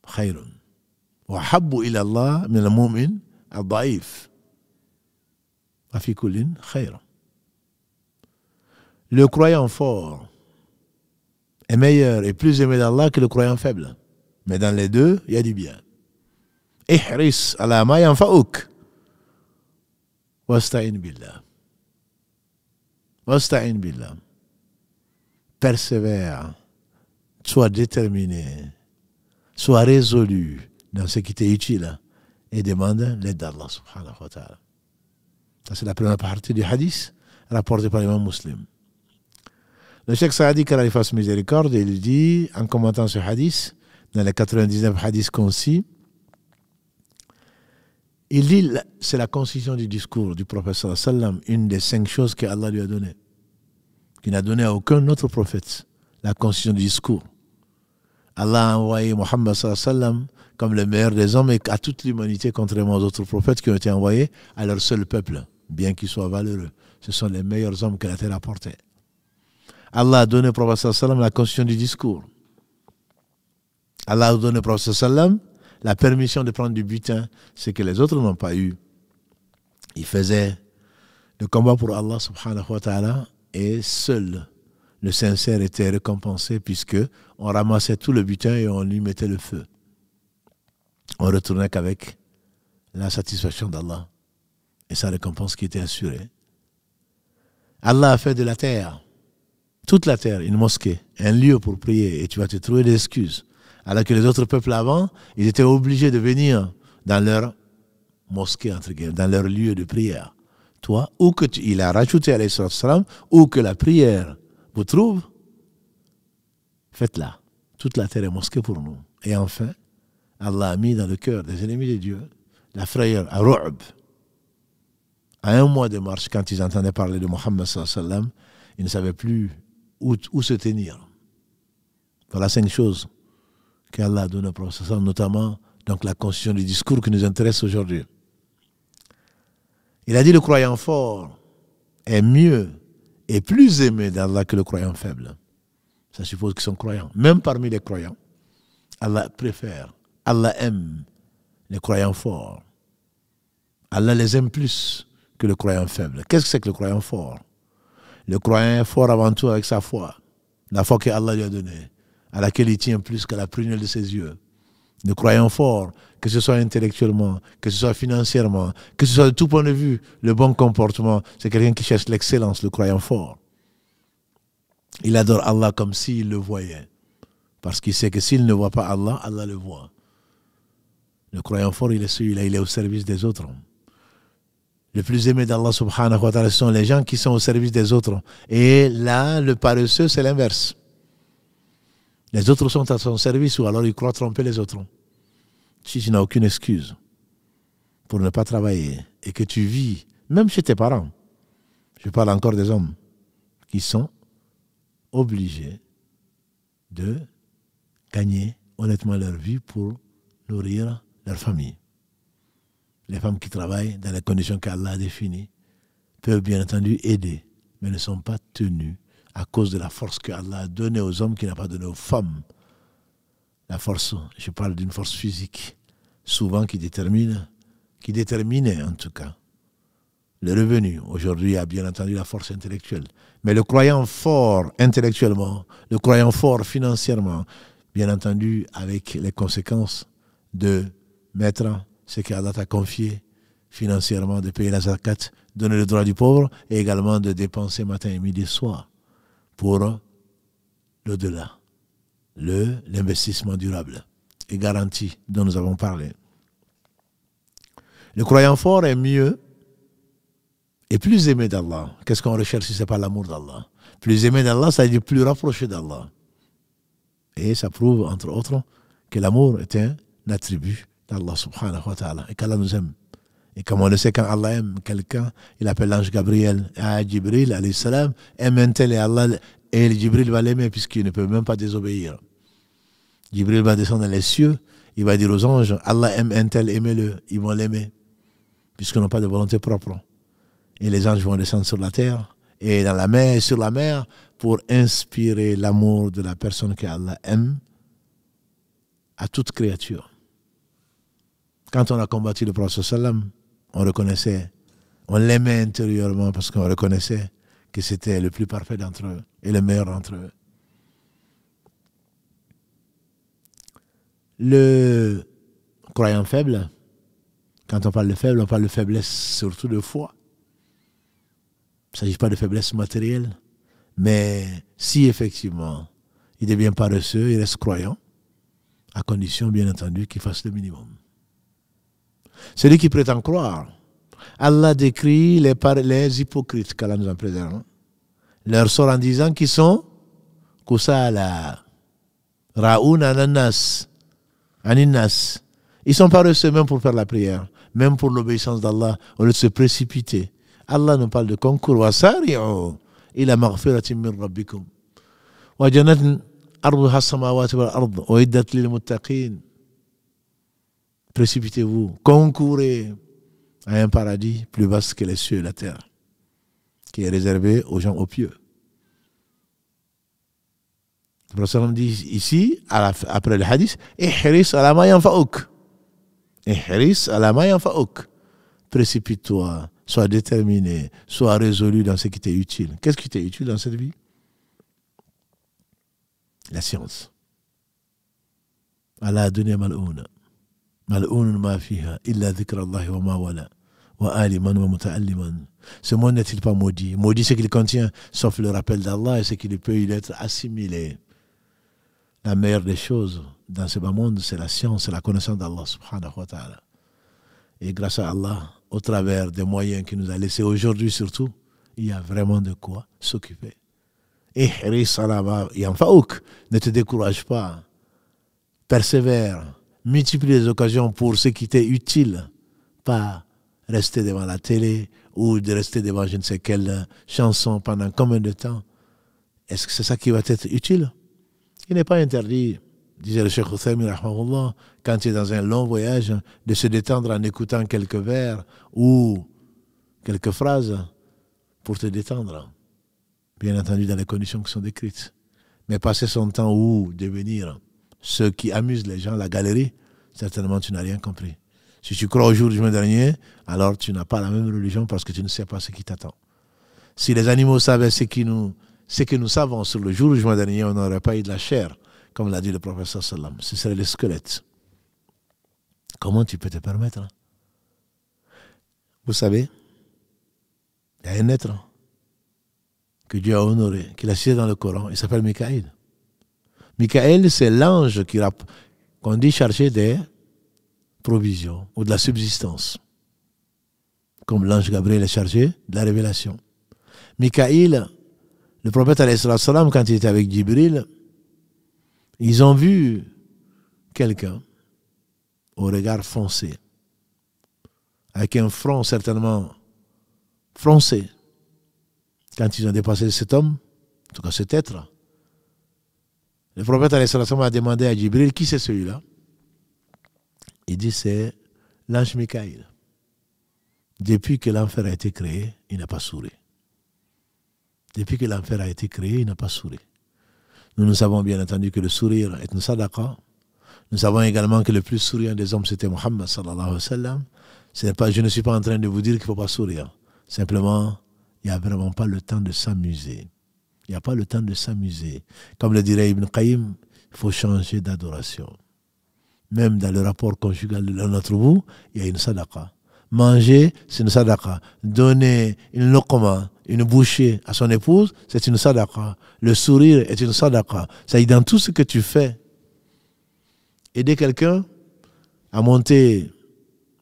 khayrun wa habbu ila Allah min al-mu'min al-da'if wa fi kullin khayr. Le croyant fort est meilleur et plus aimé d'Allah que le croyant faible. Mais dans les deux, il y a du bien. Ihris ala ma yanfa'uk wasta'in billah. Wasta'in billah. Persévère, sois déterminé, sois résolu dans ce qui t'est utile et demande l'aide d'Allah subhanahu wa ta'ala. Ça, c'est la première partie du hadith rapporté par l'imam Muslim. Le Cheikh Saadi, qu'Allah lui fasse miséricorde, il dit, en commentant ce hadith, dans les 99 hadiths concis, il dit, c'est la concision du discours du prophète sallallahu alayhi wa sallam, une des 5 choses que Allah lui a données, qu'il n'a donné à aucun autre prophète, la concision du discours. Allah a envoyé Muhammad sallallahu alayhi wa sallam comme le meilleur des hommes et à toute l'humanité, contrairement aux autres prophètes qui ont été envoyés à leur seul peuple, bien qu'ils soient valeureux. Ce sont les meilleurs hommes que la terre a portés. Allah a donné au prophète sallallahu alayhi wa sallam la constitution du discours. Allah a donné au prophète sallallahu alayhi wa sallam la permission de prendre du butin, ce que les autres n'ont pas eu. Il faisait le combat pour Allah subhanahu wa ta'ala et seul le sincère était récompensé puisque on ramassait tout le butin et on lui mettait le feu. On retournait qu'avec la satisfaction d'Allah et sa récompense qui était assurée. Allah a fait de la terre, toute la terre, une mosquée, un lieu pour prier et tu vas te trouver des excuses. Alors que les autres peuples avant, ils étaient obligés de venir dans leur mosquée, entre guillemets, dans leur lieu de prière. Toi, ou que il a rajouté alayhi salam, ou que la prière vous trouve, faites-la. Toute la terre est mosquée pour nous. Et enfin, Allah a mis dans le cœur des ennemis de Dieu la frayeur, à Ru'b. À un mois de marche, quand ils entendaient parler de Muhammad sallallahu alayhi wa sallam, ils ne savaient plus où se tenir. Voilà 5 choses qu'Allah a donné au prophète, notamment donc, la constitution du discours qui nous intéresse aujourd'hui. Il a dit le croyant fort est mieux et plus aimé d'Allah que le croyant faible. Ça suppose qu'ils sont croyants. Même parmi les croyants, Allah préfère, Allah aime les croyants forts. Allah les aime plus que le croyant faible. Qu'est-ce que c'est que le croyant fort? Le croyant est fort avant tout avec sa foi. La foi que Allah lui a donnée, à laquelle il tient plus qu'à la prunelle de ses yeux. Le croyant fort, que ce soit intellectuellement, que ce soit financièrement, que ce soit de tout point de vue, le bon comportement, c'est quelqu'un qui cherche l'excellence, le croyant fort. Il adore Allah comme s'il le voyait. Parce qu'il sait que s'il ne voit pas Allah, Allah le voit. Le croyant fort, il est celui-là, il est au service des autres. Le plus aimé d'Allah subhanahu wa ta'ala, ce sont les gens qui sont au service des autres. Et là, le paresseux, c'est l'inverse. Les autres sont à son service ou alors il croit tromper les autres. Si tu n'as aucune excuse pour ne pas travailler et que tu vis, même chez tes parents, je parle encore des hommes qui sont obligés de gagner honnêtement leur vie pour nourrir leur famille. Les femmes qui travaillent dans les conditions qu'Allah a définies peuvent bien entendu aider, mais ne sont pas tenues à cause de la force qu'Allah a donnée aux hommes qu'il n'a pas donnée aux femmes. La force, je parle d'une force physique, souvent qui déterminait en tout cas le revenu. Aujourd'hui, il y a bien entendu la force intellectuelle. Mais le croyant fort intellectuellement, le croyant fort financièrement, bien entendu avec les conséquences de mettre ce qu'Allah t'a confié financièrement, de payer la zakat, donner le droit du pauvre et également de dépenser matin et midi et soir pour l'au-delà, l'investissement durable et garanti dont nous avons parlé. Le croyant fort est mieux et plus aimé d'Allah. Qu'est-ce qu'on recherche si ce n'est pas l'amour d'Allah? Plus aimé d'Allah, ça veut dire plus rapproché d'Allah. Et ça prouve, entre autres, que l'amour est un attribut d'Allah subhanahu wa ta'ala et qu'Allah nous aime. Et comme on le sait, quand Allah aime quelqu'un, il appelle l'ange Gabriel à Jibril, alayhi salam, aime un tel et Allah, et Jibril va l'aimer puisqu'il ne peut même pas désobéir. Jibril va descendre dans les cieux, il va dire aux anges, Allah aime un tel, aimez-le, ils vont l'aimer, puisqu'ils n'ont pas de volonté propre. Et les anges vont descendre sur la terre, et dans la mer, et sur la mer, pour inspirer l'amour de la personne qu'Allah aime à toute créature. Quand on a combattu le prophète sallam, on reconnaissait, on l'aimait intérieurement parce qu'on reconnaissait que c'était le plus parfait d'entre eux et le meilleur d'entre eux. Le croyant faible, quand on parle de faible, on parle de faiblesse surtout de foi. Il ne s'agit pas de faiblesse matérielle, mais si effectivement il devient paresseux, il reste croyant, à condition bien entendu qu'il fasse le minimum. Celui qui prétend croire, Allah décrit les hypocrites qu'Allah nous en préserve. Leur sort en disant qu'ils sont kusala, raoun ananas, aninas. Ils sont paresseux même pour faire la prière, même pour l'obéissance d'Allah, au lieu de se précipiter. Allah nous parle de concours. Wasari'u ila maghfiratin min rabbikum wa jannatin arduha as-samawati wal ard uiddat lil muttaqin. Précipitez-vous, concourez à un paradis plus vaste que les cieux et la terre, qui est réservé aux gens au pieux. Le prophète dit ici, après le hadith, ihris ala ma yanfa'uk. Ihris ala ma yanfa'uk. Précipite-toi, sois déterminé, sois résolu dans ce qui t'est utile. Qu'est-ce qui t'est utile dans cette vie? La science. Allah a donné mal'ouna. Mal'oun ma fiha illa dhikra Allah wa ma wala wa aliman wa muta'alliman. Ce monde n'est-il pas maudit? Maudit ce qu'il contient, sauf le rappel d'Allah et ce qui peut y être assimilé. La meilleure des choses dans ce bas monde, c'est la science, c'est la connaissance d'Allah subhanahu wa ta'ala. Et grâce à Allah, au travers des moyens qu'il nous a laissés aujourd'hui surtout, il y a vraiment de quoi s'occuper. Ihris ala ma yanfa'uk. Ne te décourage pas. Persévère. Multiplie les occasions pour ce qui t'est utile. Pas rester devant la télé ou de rester devant je ne sais quelle chanson pendant combien de temps. Est-ce que c'est ça qui va t'être utile? Il n'est pas interdit, disait le Cheikh Uthaymin rahmahullah, quand tu es dans un long voyage, de se détendre en écoutant quelques vers ou quelques phrases pour te détendre. Bien entendu dans les conditions qui sont décrites. Mais passer son temps ou devenir ce qui amuse les gens, la galerie, certainement tu n'as rien compris. Si tu crois au jour du juin dernier, alors tu n'as pas la même religion parce que tu ne sais pas ce qui t'attend. Si les animaux savaient ce qui nous ce que nous savons sur le jour du jugement dernier, on n'aurait pas eu de la chair, comme l'a dit le professeur sallam. Ce serait le squelette. Comment tu peux te permettre? Vous savez, il y a un être que Dieu a honoré, qu'il a cité dans le Coran, il s'appelle Mikaël. Mikaël, c'est l'ange qu'on dit chargé des provisions ou de la subsistance. Comme l'ange Gabriel est chargé de la révélation. Mikaël, le prophète alayhi salam, quand il était avec Jibril, ils ont vu quelqu'un au regard foncé, avec un front certainement froncé. Quand ils ont dépassé cet homme, en tout cas cet être, le prophète alayhi salam a demandé à Jibril, qui c'est celui-là? Il dit, c'est l'ange Mikaël. Depuis que l'enfer a été créé, il n'a pas souri. Depuis que l'enfer a été créé, il n'a pas souri. Nous savons bien entendu que le sourire est une sadaqa. Nous savons également que le plus souriant des hommes, c'était Muhammad sallallahu alayhi wa sallam. Je ne suis pas en train de vous dire qu'il ne faut pas sourire. Simplement, il n'y a vraiment pas le temps de s'amuser. Il n'y a pas le temps de s'amuser. Comme le dirait Ibn Qayyim, il faut changer d'adoration. Même dans le rapport conjugal de l'un d'entre vous, il y a une sadaqa. Manger, c'est une sadaqa. Donner une lokma, une bouchée à son épouse, c'est une sadaqa. Le sourire est une sadaqa. C'est dans tout ce que tu fais. Aider quelqu'un à monter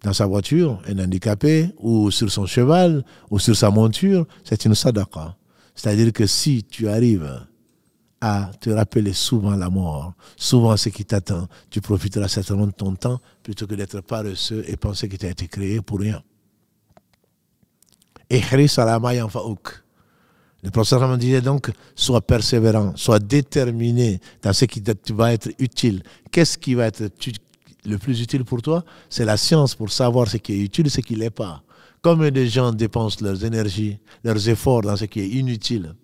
dans sa voiture, un handicapé, ou sur son cheval, ou sur sa monture, c'est une sadaqa. C'est-à-dire que si tu arrives à te rappeler souvent la mort, souvent ce qui t'attend, tu profiteras certainement de ton temps plutôt que d'être paresseux et penser que tu as été créé pour rien. Ihris ala ma yanfa'uk. Le professeur disait donc, sois persévérant, sois déterminé dans ce qui va être utile. Qu'est-ce qui va être le plus utile pour toi? C'est la science pour savoir ce qui est utile et ce qui ne l'est pas. Combien de gens dépensent leurs énergies, leurs efforts dans ce qui est inutile?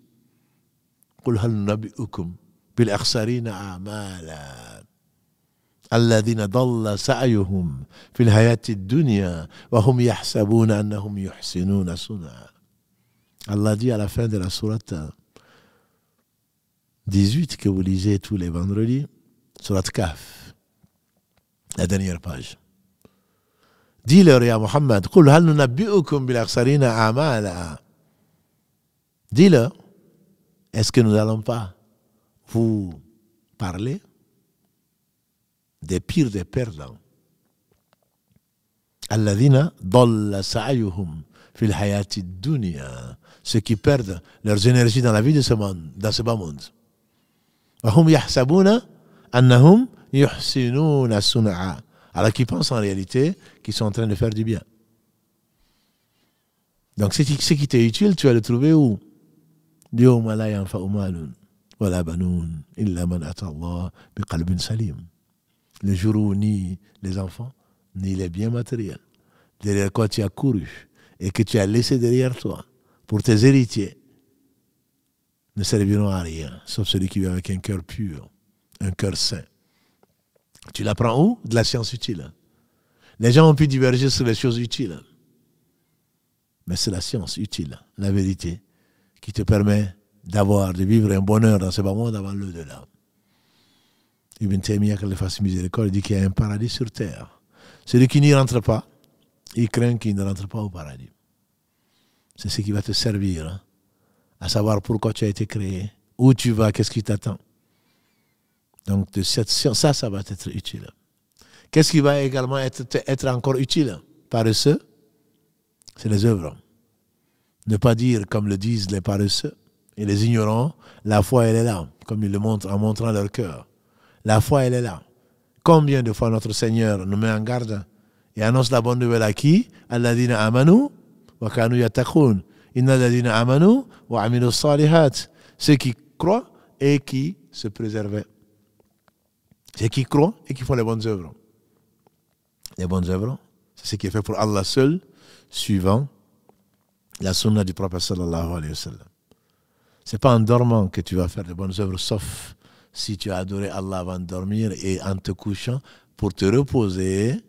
قل هل ننبئكم بالأخسرين أعمالا الذين ضل سعيهم في الحياة الدنيا وهم يحسبون أنهم يحسنون صنعا. Allah dit à la fin de la sourate 18 que vous lisez tous les vendredis, sourate Kahf, la dernière page. Dis-leur, ya Muhammad, قل هل ننبئكم بالأخسرين أعمالا. Dis-leur, est-ce que nous n'allons pas vous parler des pires des perdants? Alladhina dalla sa'yuhum fil hayati dunya, ceux qui perdent leurs énergies dans la vie de ce monde, dans ce bas monde. Wa hum yahsabuna annahum yuhsinuna sun'a, alors qu'ils pensent en réalité qu'ils sont en train de faire du bien. Donc ce qui t'est utile, tu vas le trouver où? يوم لا ينفع مال ولا بنون إلا من أتى الله بقلب سليم. Le jour où ni les enfants, ni les biens matériels, derrière quoi tu as couru et que tu as laissé derrière toi pour tes héritiers, ne serviront à rien, sauf celui qui vit avec un cœur pur, un cœur saint. Tu l'apprends où? De la science utile. Les gens ont pu diverger sur les choses utiles. Mais c'est la science utile, la vérité, qui te permet de vivre un bonheur dans ce bas monde avant l'au-delà. Ibn Taymiyyah, qu'il fasse miséricorde, dit qu'il y a un paradis sur terre. Celui qui n'y rentre pas, il craint qu'il ne rentre pas au paradis. C'est ce qui va te servir, hein, à savoir pourquoi tu as été créé, où tu vas, qu'est-ce qui t'attend. Donc de cette science, ça va être utile. Qu'est-ce qui va également être encore utile? Paresseux, c'est les œuvres. Ne pas dire, comme le disent les paresseux et les ignorants, la foi elle est là, comme ils le montrent en montrant leur cœur. La foi elle est là. Combien de fois notre Seigneur nous met en garde et annonce la bonne nouvelle à qui? Alladhina amanu wa kanu yattaqun. Inna alladhina amanu wa amilu salihat. Ceux qui croient et qui se préservaient. Ceux qui croient et qui font les bonnes œuvres. Les bonnes œuvres, c'est ce qui est fait pour Allah seul, suivant la sunna du prophète sallallahu alayhi wa sallam. C'est pas en dormant que tu vas faire de bonnes œuvres, sauf si tu as adoré Allah avant de dormir et en te couchant pour te reposer,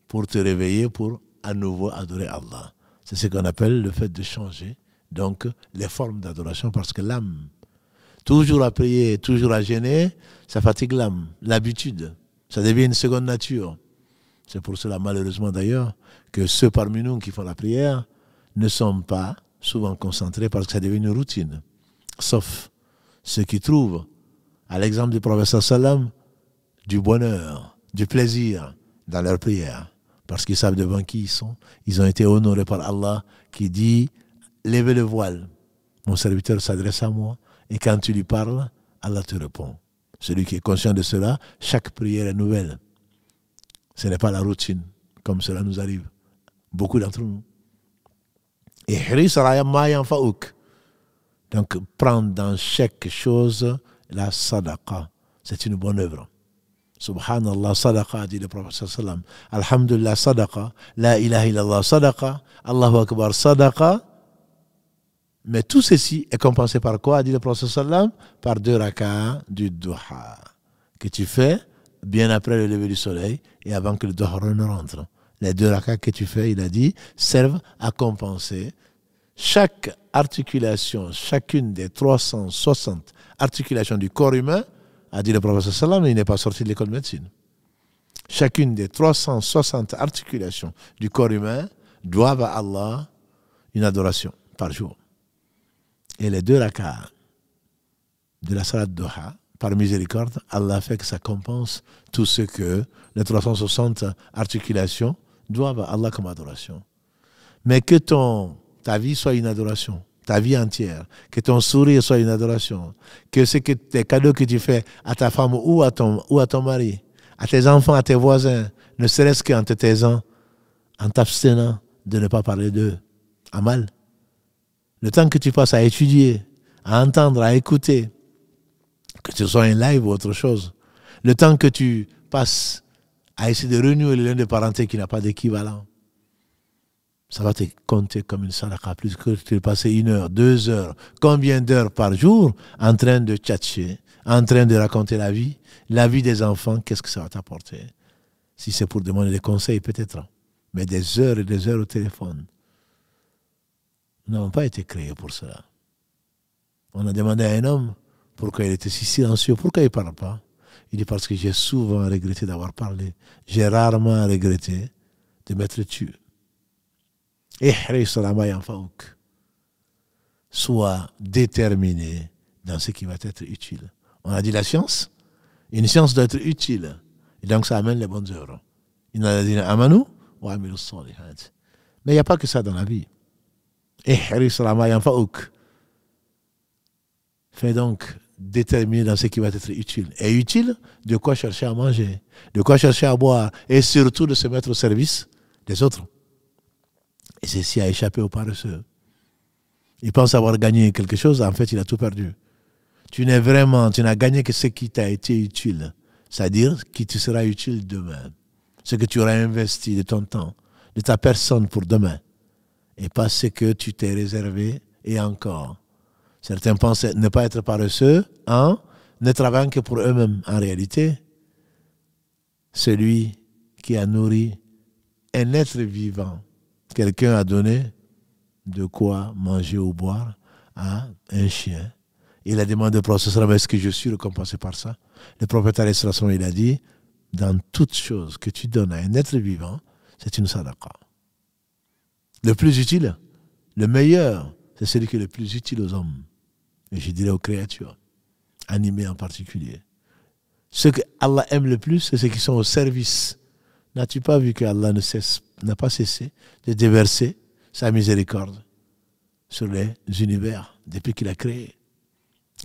pour te réveiller, pour à nouveau adorer Allah. C'est ce qu'on appelle le fait de changer donc les formes d'adoration, parce que l'âme Toujours à prier, toujours à gêner, ça fatigue l'âme, l'habitude. Ça devient une seconde nature. C'est pour cela, malheureusement d'ailleurs, que ceux parmi nous qui font la prière ne sont pas souvent concentrés parce que ça devient une routine. Sauf ceux qui trouvent, à l'exemple du prophète sallam, du bonheur, du plaisir dans leur prière. Parce qu'ils savent devant qui ils sont. Ils ont été honorés par Allah qui dit « Levez le voile, mon serviteur s'adresse à moi. » Et quand tu lui parles, Allah te répond. Celui qui est conscient de cela, chaque prière est nouvelle. Ce n'est pas la routine, comme cela nous arrive. Beaucoup d'entre nous. Et donc, prendre dans chaque chose la sadaqa. C'est une bonne œuvre. Subhanallah, sadaqa, dit le prophète sallam. Alhamdulillah, sadaqa. La ilaha illallah, sadaqa. Allahu akbar, sadaqa. Mais tout ceci est compensé par quoi, dit le prophète sallam? Par 2 rak'ahs du duha, que tu fais bien après le lever du soleil et avant que le duha ne rentre. Les 2 rak'ahs que tu fais, il a dit, servent à compenser chaque articulation, chacune des 360 articulations du corps humain, a dit le prophète sallam, il n'est pas sorti de l'école de médecine. Chacune des 360 articulations du corps humain doivent à Allah une adoration par jour. Et les 2 rak'ahs de la salat duha, par miséricorde, Allah fait que ça compense tout ce que les 360 articulations doivent à Allah comme adoration. Mais que ta vie soit une adoration, ta vie entière, que ton sourire soit une adoration, que ce que tes cadeaux que tu fais à ta femme ou à ton mari, à tes enfants, à tes voisins, ne serait-ce qu'en te taisant, en t'abstenant de ne pas parler d'eux, à mal. Le temps que tu passes à étudier, à entendre, à écouter, que ce soit un live ou autre chose, le temps que tu passes à essayer de renouer le lien de parenté qui n'a pas d'équivalent, ça va te compter comme une sadaqa, plus que tu passes 1 heure, 2 heures, combien d'heures par jour en train de tchatcher, en train de raconter la vie des enfants, qu'est-ce que ça va t'apporter? Si c'est pour demander des conseils, peut-être, mais des heures et des heures au téléphone. Nous n'avons pas été créés pour cela. On a demandé à un homme pourquoi il était si silencieux, pourquoi il ne parle pas. Il dit parce que j'ai souvent regretté d'avoir parlé. J'ai rarement regretté de m'être tué. Sois déterminé dans ce qui va être utile. On a dit la science. Une science doit être utile. Et donc ça amène les bonnes œuvres. Mais il n'y a pas que ça dans la vie. Fais donc déterminer dans ce qui va être utile. Et utile, de quoi chercher à manger, de quoi chercher à boire, et surtout de se mettre au service des autres. Et ceci a échappé aux paresseux. Il pense avoir gagné quelque chose, en fait il a tout perdu. Tu n'as gagné que ce qui t'a été utile, c'est-à-dire qui te sera utile demain. Ce que tu auras investi de ton temps, de ta personne pour demain. Et pas ce que tu t'es réservé et encore. Certains pensent ne pas être paresseux en ne travaillant que pour eux-mêmes. En réalité, celui qui a nourri un être vivant, quelqu'un a donné de quoi manger ou boire à un chien. Il a demandé au prophète, est-ce que je suis récompensé par ça? Le prophète, il a dit, dans toute chose que tu donnes à un être vivant, c'est une sadaqa. Le plus utile, le meilleur, c'est celui qui est le plus utile aux hommes. Et je dirais aux créatures, animées en particulier. Ce que Allah aime le plus, c'est ceux qui sont au service. N'as-tu pas vu que Allah n'a pas cessé de déverser sa miséricorde sur les univers depuis qu'il a créé?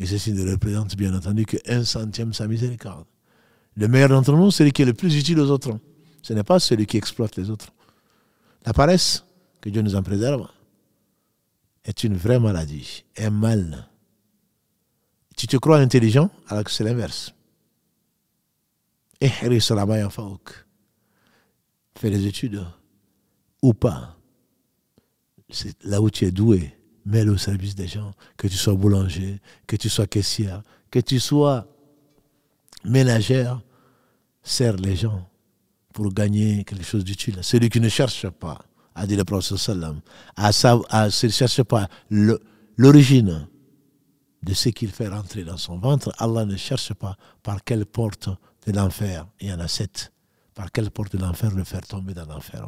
Et ceci ne représente bien entendu que 1/100 sa miséricorde. Le meilleur d'entre nous, c'est celui qui est le plus utile aux autres. Ce n'est pas celui qui exploite les autres. La paresse, que Dieu nous en préserve, est une vraie maladie, un mal. Tu te crois intelligent alors que c'est l'inverse. Fais des études ou pas. C'est là où tu es doué, mets-le au service des gens, que tu sois boulanger, que tu sois caissière, que tu sois ménagère, sers les gens pour gagner quelque chose d'utile. Celui qui ne cherche pas, a dit le prophète sallam, ne cherche pas l'origine de ce qu'il fait rentrer dans son ventre, Allah ne cherche pas par quelle porte de l'enfer, il y en a 7, par quelle porte de l'enfer le faire tomber dans l'enfer.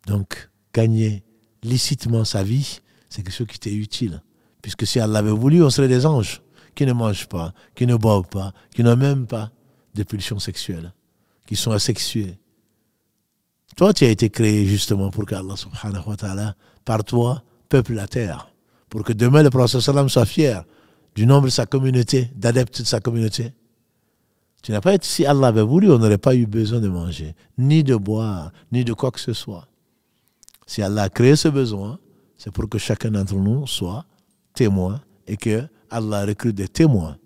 Donc, gagner licitement sa vie, c'est quelque chose qui t'est utile. Puisque si Allah l'avait voulu, on serait des anges qui ne mangent pas, qui ne boivent pas, qui n'ont même pas de pulsions sexuelles, qui sont asexués. Toi, tu as été créé justement pour qu'Allah subhanahu wa ta'ala, par toi, peuple la terre. Pour que demain, le prophète sallam soit fier du nombre de sa communauté, d'adeptes de sa communauté. Tu n'as pas été, si Allah avait voulu, on n'aurait pas eu besoin de manger, ni de boire, ni de quoi que ce soit. Si Allah a créé ce besoin, c'est pour que chacun d'entre nous soit témoin et que Allah recrute des témoins.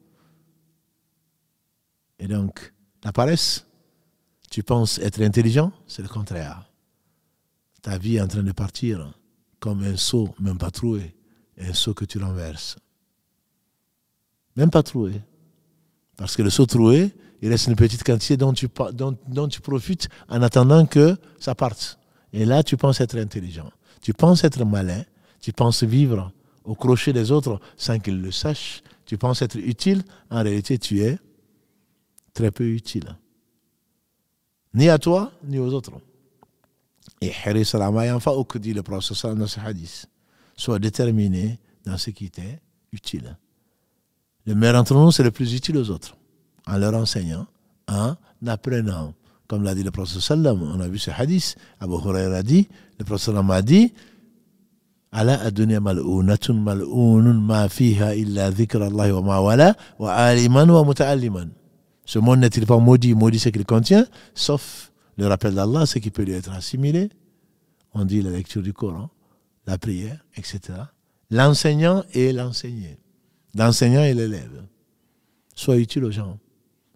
Et donc, la paresse, tu penses être intelligent, c'est le contraire. Ta vie est en train de partir comme un seau, même pas troué, un seau que tu renverses. Même pas troué. Parce que le seau troué, il reste une petite quantité dont tu profites en attendant que ça parte. Et là, tu penses être intelligent. Tu penses être malin. Tu penses vivre au crochet des autres sans qu'ils le sachent. Tu penses être utile. En réalité, tu es très peu utile. Ni à toi, ni aux autres. Et Hiris al-Ama yanfa'uk, dit le prophète dans ce hadith. Sois déterminé dans ce qui t'est utile. Le meilleur d'entre nous, c'est le plus utile aux autres. En leur enseignant, en apprenant. Comme l'a dit le prophète sallam, on a vu ce hadith. Abu Huraira a dit, le prophète sallam a dit, Ala ad-dunya mal'unatun mal'unun ma fiha illa dhikra Allah wa ma wala wa aliman wa muta'alliman. Ce monde n'est-il pas maudit? Maudit ce qu'il contient, sauf le rappel d'Allah, ce qui peut lui être assimilé. On dit la lecture du Coran, la prière, etc. L'enseignant et l'enseigné. L'enseignant et l'élève. Sois utile aux gens.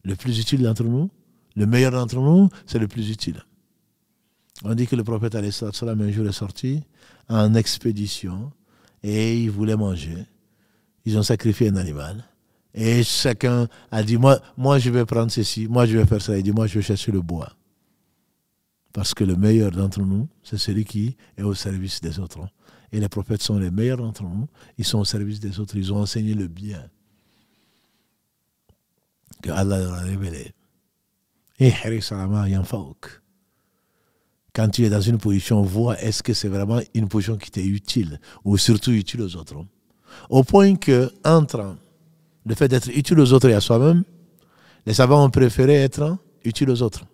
Le plus utile d'entre nous, le meilleur d'entre nous, c'est le plus utile. On dit que le prophète alayhi salam un jour est sorti en expédition et il voulait manger. Ils ont sacrifié un animal. Et chacun a dit, moi je vais prendre ceci, moi je vais faire ça. Il dit, moi je vais chercher le bois. Parce que le meilleur d'entre nous, c'est celui qui est au service des autres. Et les prophètes sont les meilleurs d'entre nous. Ils sont au service des autres. Ils ont enseigné le bien que Allah leur a révélé. Et Hiris al-Ama yanfa'uk. Quand tu es dans une position, vois est-ce que c'est vraiment une position qui t'est utile ou surtout utile aux autres. Au point que, entre le fait d'être utile aux autres et à soi-même, les savants ont préféré être utiles aux autres.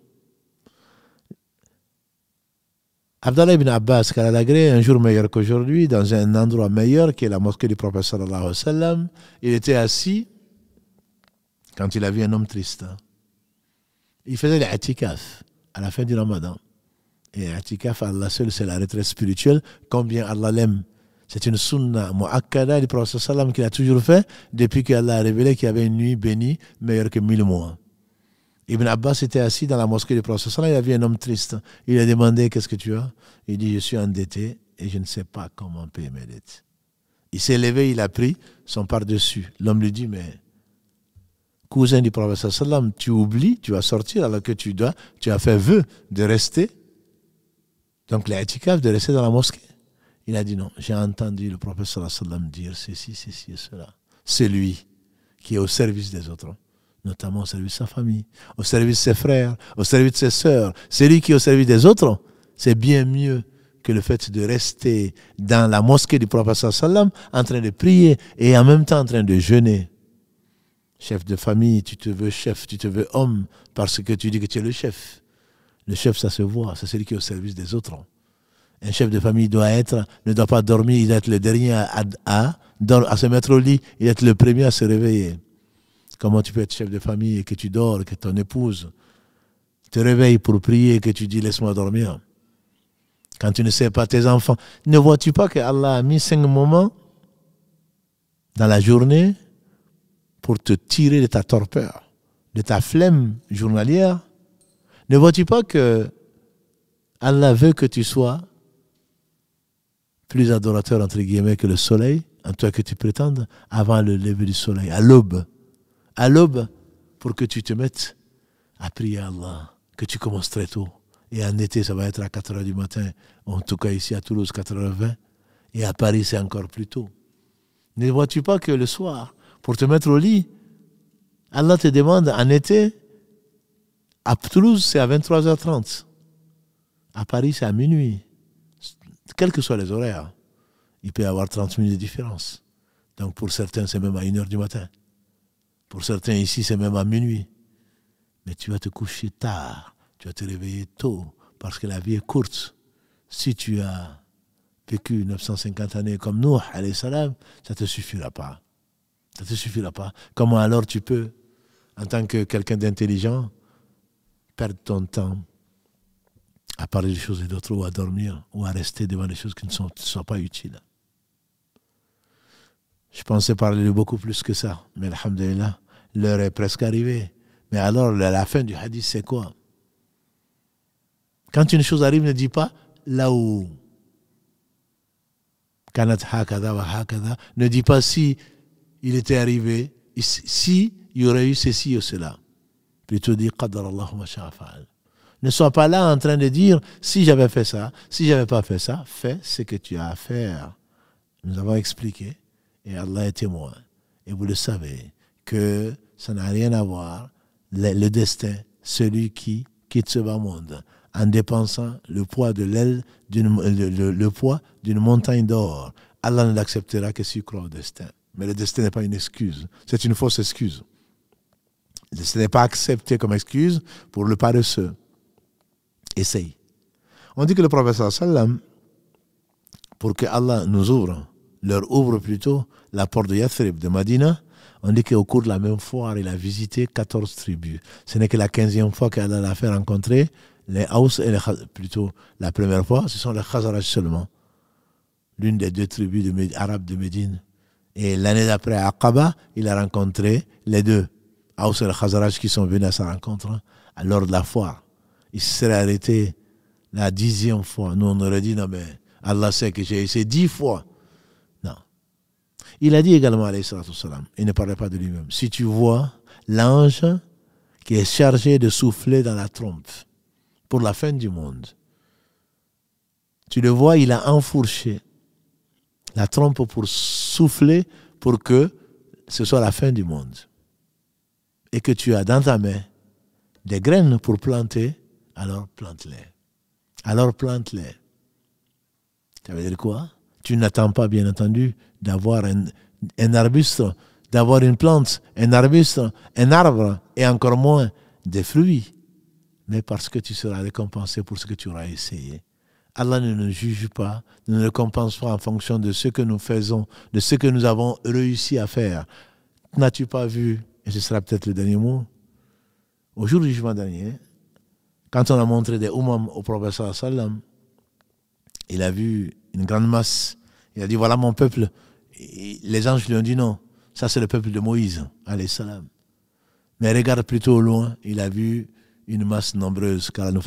Abdallah ibn Abbas, qu'Allah l'a agréé, un jour meilleur qu'aujourd'hui, dans un endroit meilleur qui est la mosquée du prophète sallallahu alayhi wa sallam, il était assis quand il a vu un homme triste. Il faisait l'i'tikaf à la fin du Ramadan. Et l'i'tikaf, Allah seul, c'est la retraite spirituelle, combien Allah l'aime. C'est une sunna mu'akkada du prophète sallallahu alayhi wa sallam qu'il a toujours fait depuis qu'Allah a révélé qu'il y avait une nuit bénie meilleure que 1000 mois. Ibn Abbas était assis dans la mosquée du prophète sallallahu alayhi wa sallam, il a vu un homme triste. Il a demandé, qu'est-ce que tu as? Il dit, je suis endetté et je ne sais pas comment payer mes dettes. Il s'est levé, il a pris son par-dessus. L'homme lui dit, mais cousin du prophète sallallahu alayhi wa sallam, tu oublies, tu vas sortir alors que tu as fait vœu de rester. Donc l'i'tikaf, de rester dans la mosquée. Il a dit non, j'ai entendu le prophète sallallahu alayhi wa sallam dire ceci et cela. C'est lui qui est au service des autres, notamment au service de sa famille, au service de ses frères, au service de ses sœurs. C'est lui qui est au service des autres. C'est bien mieux que le fait de rester dans la mosquée du prophète sallallahu alayhi wa sallam en train de prier et en même temps en train de jeûner. Chef de famille, tu te veux chef, tu te veux homme parce que tu dis que tu es le chef. Le chef, ça se voit, c'est celui qui est au service des autres. Un chef de famille ne doit pas dormir, il doit être le dernier à se mettre au lit, il doit être le premier à se réveiller. Comment tu peux être chef de famille et que tu dors, que ton épouse te réveille pour prier et que tu dis laisse-moi dormir? Quand tu ne sais pas tes enfants, ne vois-tu pas que Allah a mis 5 moments dans la journée pour te tirer de ta torpeur, de ta flemme journalière? Ne vois-tu pas que Allah veut que tu sois plus adorateur, entre guillemets, que le soleil, en toi que tu prétendes, avant le lever du soleil, à l'aube, pour que tu te mettes à prier à Allah, que tu commences très tôt. Et en été, ça va être à 4h du matin, en tout cas ici à Toulouse, 4h20. Et à Paris, c'est encore plus tôt. Ne vois-tu pas que le soir, pour te mettre au lit, Allah te demande en été, à Toulouse, c'est à 23h30. À Paris, c'est à minuit. Quels que soient les horaires, il peut y avoir 30 minutes de différence. Donc pour certains, c'est même à 1h du matin. Pour certains, ici, c'est même à minuit. Mais tu vas te coucher tard, tu vas te réveiller tôt, parce que la vie est courte. Si tu as vécu 950 années comme nous, alayhi salam, ça ne te suffira pas. Ça ne te suffira pas. Comment alors tu peux, en tant que quelqu'un d'intelligent, perdre ton temps à parler de choses et d'autres, ou à dormir, ou à rester devant des choses qui ne sont pas utiles? Je pensais parler de beaucoup plus que ça, mais alhamdulillah, l'heure est presque arrivée. Mais alors, la fin du hadith, c'est quoi? Quand une chose arrive, ne dis pas là où kanat hakada wa hakada, ne dis pas si il était arrivé, si il y aurait eu ceci ou cela. Plutôt dis qadar Allahu ma sha'a fa'al. Ne sois pas là en train de dire si j'avais fait ça, si j'avais pas fait ça, fais ce que tu as à faire. Nous avons expliqué, et Allah est témoin. Et vous le savez, que ça n'a rien à voir, le destin, celui qui quitte ce bas monde, en dépensant le poids de l'aile, le poids d'une montagne d'or. Allah ne l'acceptera que s'il croit au destin. Mais le destin n'est pas une excuse, c'est une fausse excuse. Ce n'est pas accepté comme excuse pour le paresseux. Essaye. On dit que le prophète sallam, pour que Allah nous ouvre, leur ouvre plutôt la porte de Yathrib, de Madina, on dit qu'au cours de la même foire, il a visité 14 tribus. Ce n'est que la 15e fois qu'Allah l'a fait rencontrer les Haus et les Khazraj. Plutôt, la première fois, ce sont les Khazraj seulement. L'une des deux tribus arabes de Médine. Et l'année d'après, à Aqaba, il a rencontré les deux Haus et les Khazraj qui sont venus à sa rencontre lors de la foire. Il se serait arrêté la 10e fois. Nous, on aurait dit, non mais Allah sait que j'ai essayé 10 fois. Non. Il a dit également, alayhi salatu wassalam, il ne parlait pas de lui-même, si tu vois l'ange qui est chargé de souffler dans la trompe pour la fin du monde, tu le vois, il a enfourché la trompe pour souffler pour que ce soit la fin du monde. Et que tu as dans ta main des graines pour planter, alors plante-les. Alors plante-les. Ça veut dire quoi? Tu n'attends pas, bien entendu, d'avoir un arbuste, d'avoir une plante, un arbuste, un arbre, et encore moins des fruits. Mais parce que tu seras récompensé pour ce que tu auras essayé. Allah ne nous juge pas, ne nous récompense pas en fonction de ce que nous faisons, de ce que nous avons réussi à faire. N'as-tu pas vu, et ce sera peut-être le dernier mot, au jour du jugement dernier, quand on a montré des umam au prophète sallam, il a vu une grande masse. Il a dit, voilà mon peuple. Et les anges lui ont dit non, ça c'est le peuple de Moïse, alayhi salam. Mais regarde plutôt au loin, il a vu une masse nombreuse, qu'Allah nous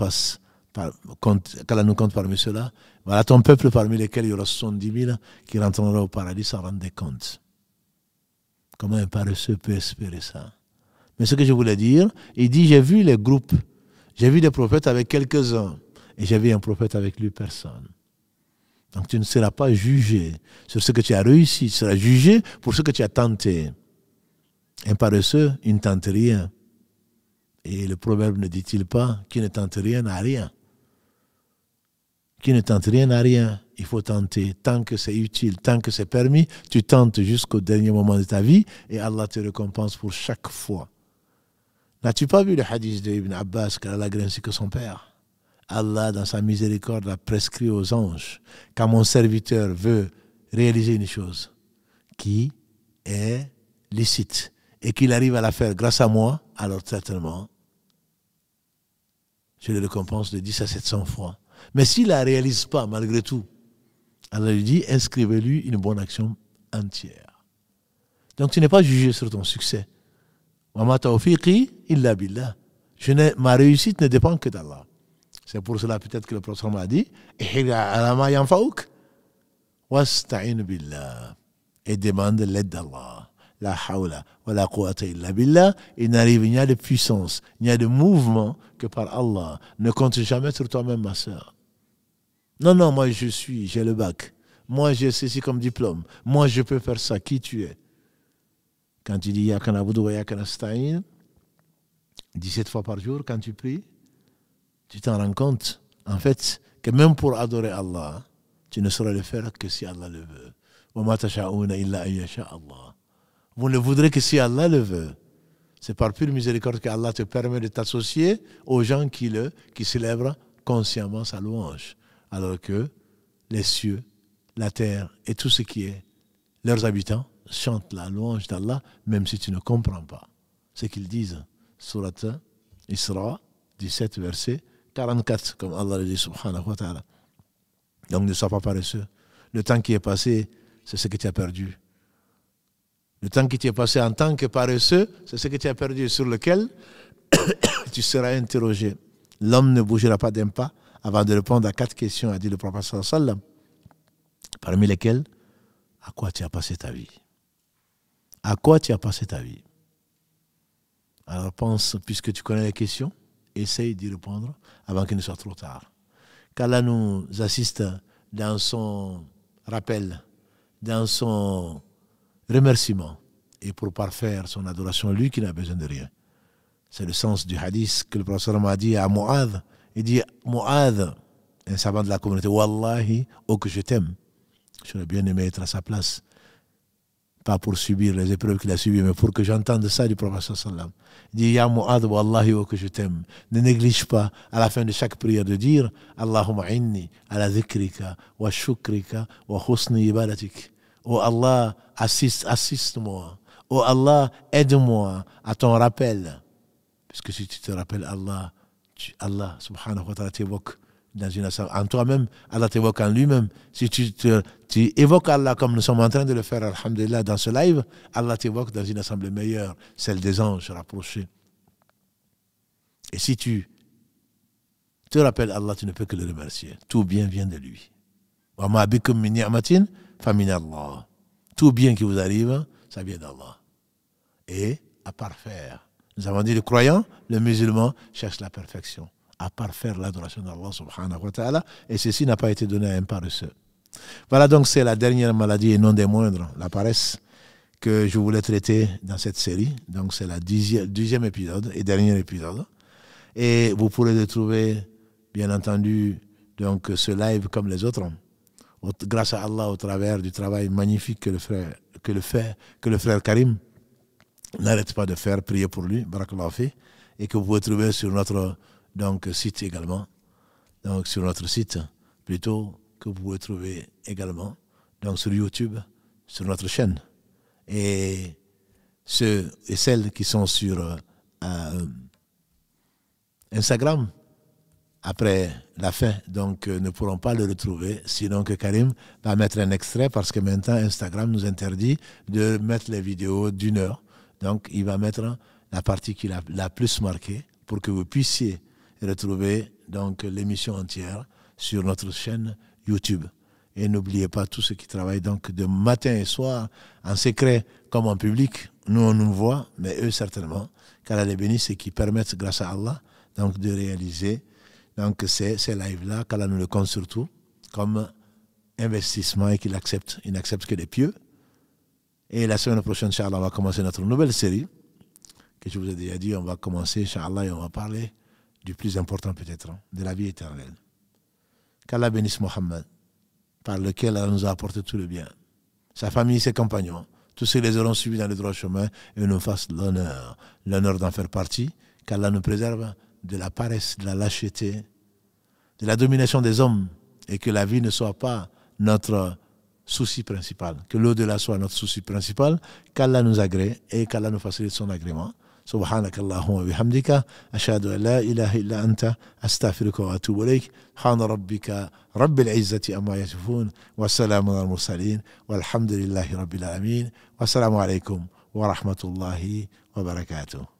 compte parmi ceux-là. Voilà ton peuple parmi lesquels il y aura 70 000 qui rentreront au paradis sans rendre des comptes. Comment un paresseux peut espérer ça? Mais ce que je voulais dire, il dit, j'ai vu les groupes, j'ai vu des prophètes avec quelques-uns, et j'ai vu un prophète avec lui, personne. Donc tu ne seras pas jugé sur ce que tu as réussi, tu seras jugé pour ce que tu as tenté. Un paresseux, il ne tente rien. Et le proverbe ne dit-il pas, qui ne tente rien n'a rien. Qui ne tente rien n'a rien. Il faut tenter tant que c'est utile, tant que c'est permis. Tu tentes jusqu'au dernier moment de ta vie et Allah te récompense pour chaque fois. N'as-tu pas vu le hadith d'Ibn Abbas qu'Allah a ainsi que son père? Allah, dans sa miséricorde, a prescrit aux anges, quand mon serviteur veut réaliser une chose qui est licite et qu'il arrive à la faire grâce à moi, alors certainement, je le récompense de 10 à 700 fois. Mais s'il ne la réalise pas, malgré tout, Allah lui dit, inscrivez-lui une bonne action entière. Donc tu n'es pas jugé sur ton succès. Ma tawfiqi illa billah. Ma réussite ne dépend que d'Allah. C'est pour cela peut-être que le prophète m'a dit, et demande l'aide d'Allah. La hawla wa la quwwata illa billah. Il n'y a de puissance, il n'y a de mouvement que par Allah. Ne compte jamais sur toi-même, ma soeur. Non, moi j'ai le bac. Moi, j'ai ceci comme diplôme. Moi, je peux faire ça. Qui tu es? Quand tu dis Yaka na'budu wa yaka nasta'in, 17 fois par jour, quand tu pries, tu t'en rends compte, en fait, que même pour adorer Allah, tu ne sauras le faire que si Allah le veut. Wa ma tasha'una illa an yasha Allah. Vous ne voudrez que si Allah le veut. C'est par pure miséricorde qu'Allah te permet de t'associer aux gens qui célèbrent consciemment sa louange. Alors que les cieux, la terre et tout ce qui est, leurs habitants, chantent la louange d'Allah, même si tu ne comprends pas ce qu'ils disent. Surat Isra, 17, verset 44, comme Allah le dit, subhanahu wa ta'ala. Donc ne sois pas paresseux. Le temps qui est passé, c'est ce que tu as perdu. Le temps qui t'est passé en tant que paresseux, c'est ce que tu as perdu, sur lequel tu seras interrogé. L'homme ne bougera pas d'un pas avant de répondre à 4 questions, a dit le prophète sallallahu alayhi wa sallam, parmi lesquelles, à quoi tu as passé ta vie? À quoi tu as passé ta vie? Alors pense, puisque tu connais les questions, essaye d'y répondre avant qu'il ne soit trop tard. Qu'Allah nous assiste dans son rappel, dans son remerciement, et pour parfaire son adoration, lui qui n'a besoin de rien. C'est le sens du hadith que le prophète m'a dit à Mu'adh. Il dit, Mu'adh, un savant de la communauté, Wallahi, oh que je t'aime. J'aurais bien aimé être à sa place. Pas pour subir les épreuves qu'il a subies, mais pour que j'entende ça du prophète sallam. Il dit, Ya Mu'adh, Wallahi, oh que je t'aime. Ne néglige pas, à la fin de chaque prière, de dire, Allahumma inni ala dhikrika wa shukrika wa husni ibadatik. Oh Allah, assiste-moi. Oh Allah, aide-moi à ton rappel. Puisque si tu te rappelles Allah, Allah, subhanahu wa ta'ala, t'évoque dans une assemblée. En toi-même, Allah t'évoque en lui-même. Si tu évoques Allah comme nous sommes en train de le faire, alhamdulillah, dans ce live, Allah t'évoque dans une assemblée meilleure, celle des anges rapprochés. Et si tu te rappelles Allah, tu ne peux que le remercier. Tout bien vient de lui. Wa ma bikum min ni'matin fa min Allah. Tout bien qui vous arrive, ça vient d'Allah. Et à parfaire. Nous avons dit le croyant, le musulman cherche la perfection, à parfaire l'adoration d'Allah subhanahu wa ta'ala, et ceci n'a pas été donné à un paresseux. Voilà, donc c'est la dernière maladie et non des moindres, la paresse, que je voulais traiter dans cette série. Donc c'est la 10e épisode et dernier épisode. Et vous pourrez le trouver, bien entendu, donc ce live comme les autres, grâce à Allah, au travers du travail magnifique que le frère Karim n'arrête pas de faire, prier pour lui, barakallahu fi, et que vous pouvez trouver sur notre site également, donc sur notre site plutôt, que vous pouvez trouver également donc sur YouTube, sur notre chaîne. Et ceux et celles qui sont sur Instagram, après la fin, donc ne pourront pas le retrouver, sinon que Karim va mettre un extrait, parce que maintenant Instagram nous interdit de mettre les vidéos d'1 heure. Donc, il va mettre la partie qui l'a plus marquée pour que vous puissiez retrouver donc l'émission entière sur notre chaîne YouTube. Et n'oubliez pas tous ceux qui travaillent donc de matin et soir en secret comme en public. Nous, on nous voit, mais eux certainement, qu'Allah les bénisse et qui permettent, grâce à Allah, donc de réaliser donc ces lives-là, qu'Allah nous le compte surtout comme investissement et qu'il accepte. Il n'accepte que les pieux. Et la semaine prochaine, Inch'Allah, on va commencer notre nouvelle série, que je vous ai déjà dit, on va commencer, Inch'Allah, et on va parler du plus important peut-être, de la vie éternelle. Qu'Allah bénisse Mohammed, par lequel Allah nous a apporté tout le bien. Sa famille, ses compagnons, tous ceux qui les auront suivis dans le droit chemin, et nous fassent l'honneur d'en faire partie. Qu'Allah nous préserve de la paresse, de la lâcheté, de la domination des hommes, et que la vie ne soit pas notre souci principal, que l'au-delà soit notre souci principal, qu'Allah nous agrée et qu'Allah nous facilite son agrément. سبحانك اللهم وبحمدك أشهد أن لا إله إلا أنت أستغفرك وأتوب إليك سبحان ربك رب العزة عما يصفون والسلام على المرسلين والحمد لله رب العالمين والسلام عليكم ورحمة الله وبركاته.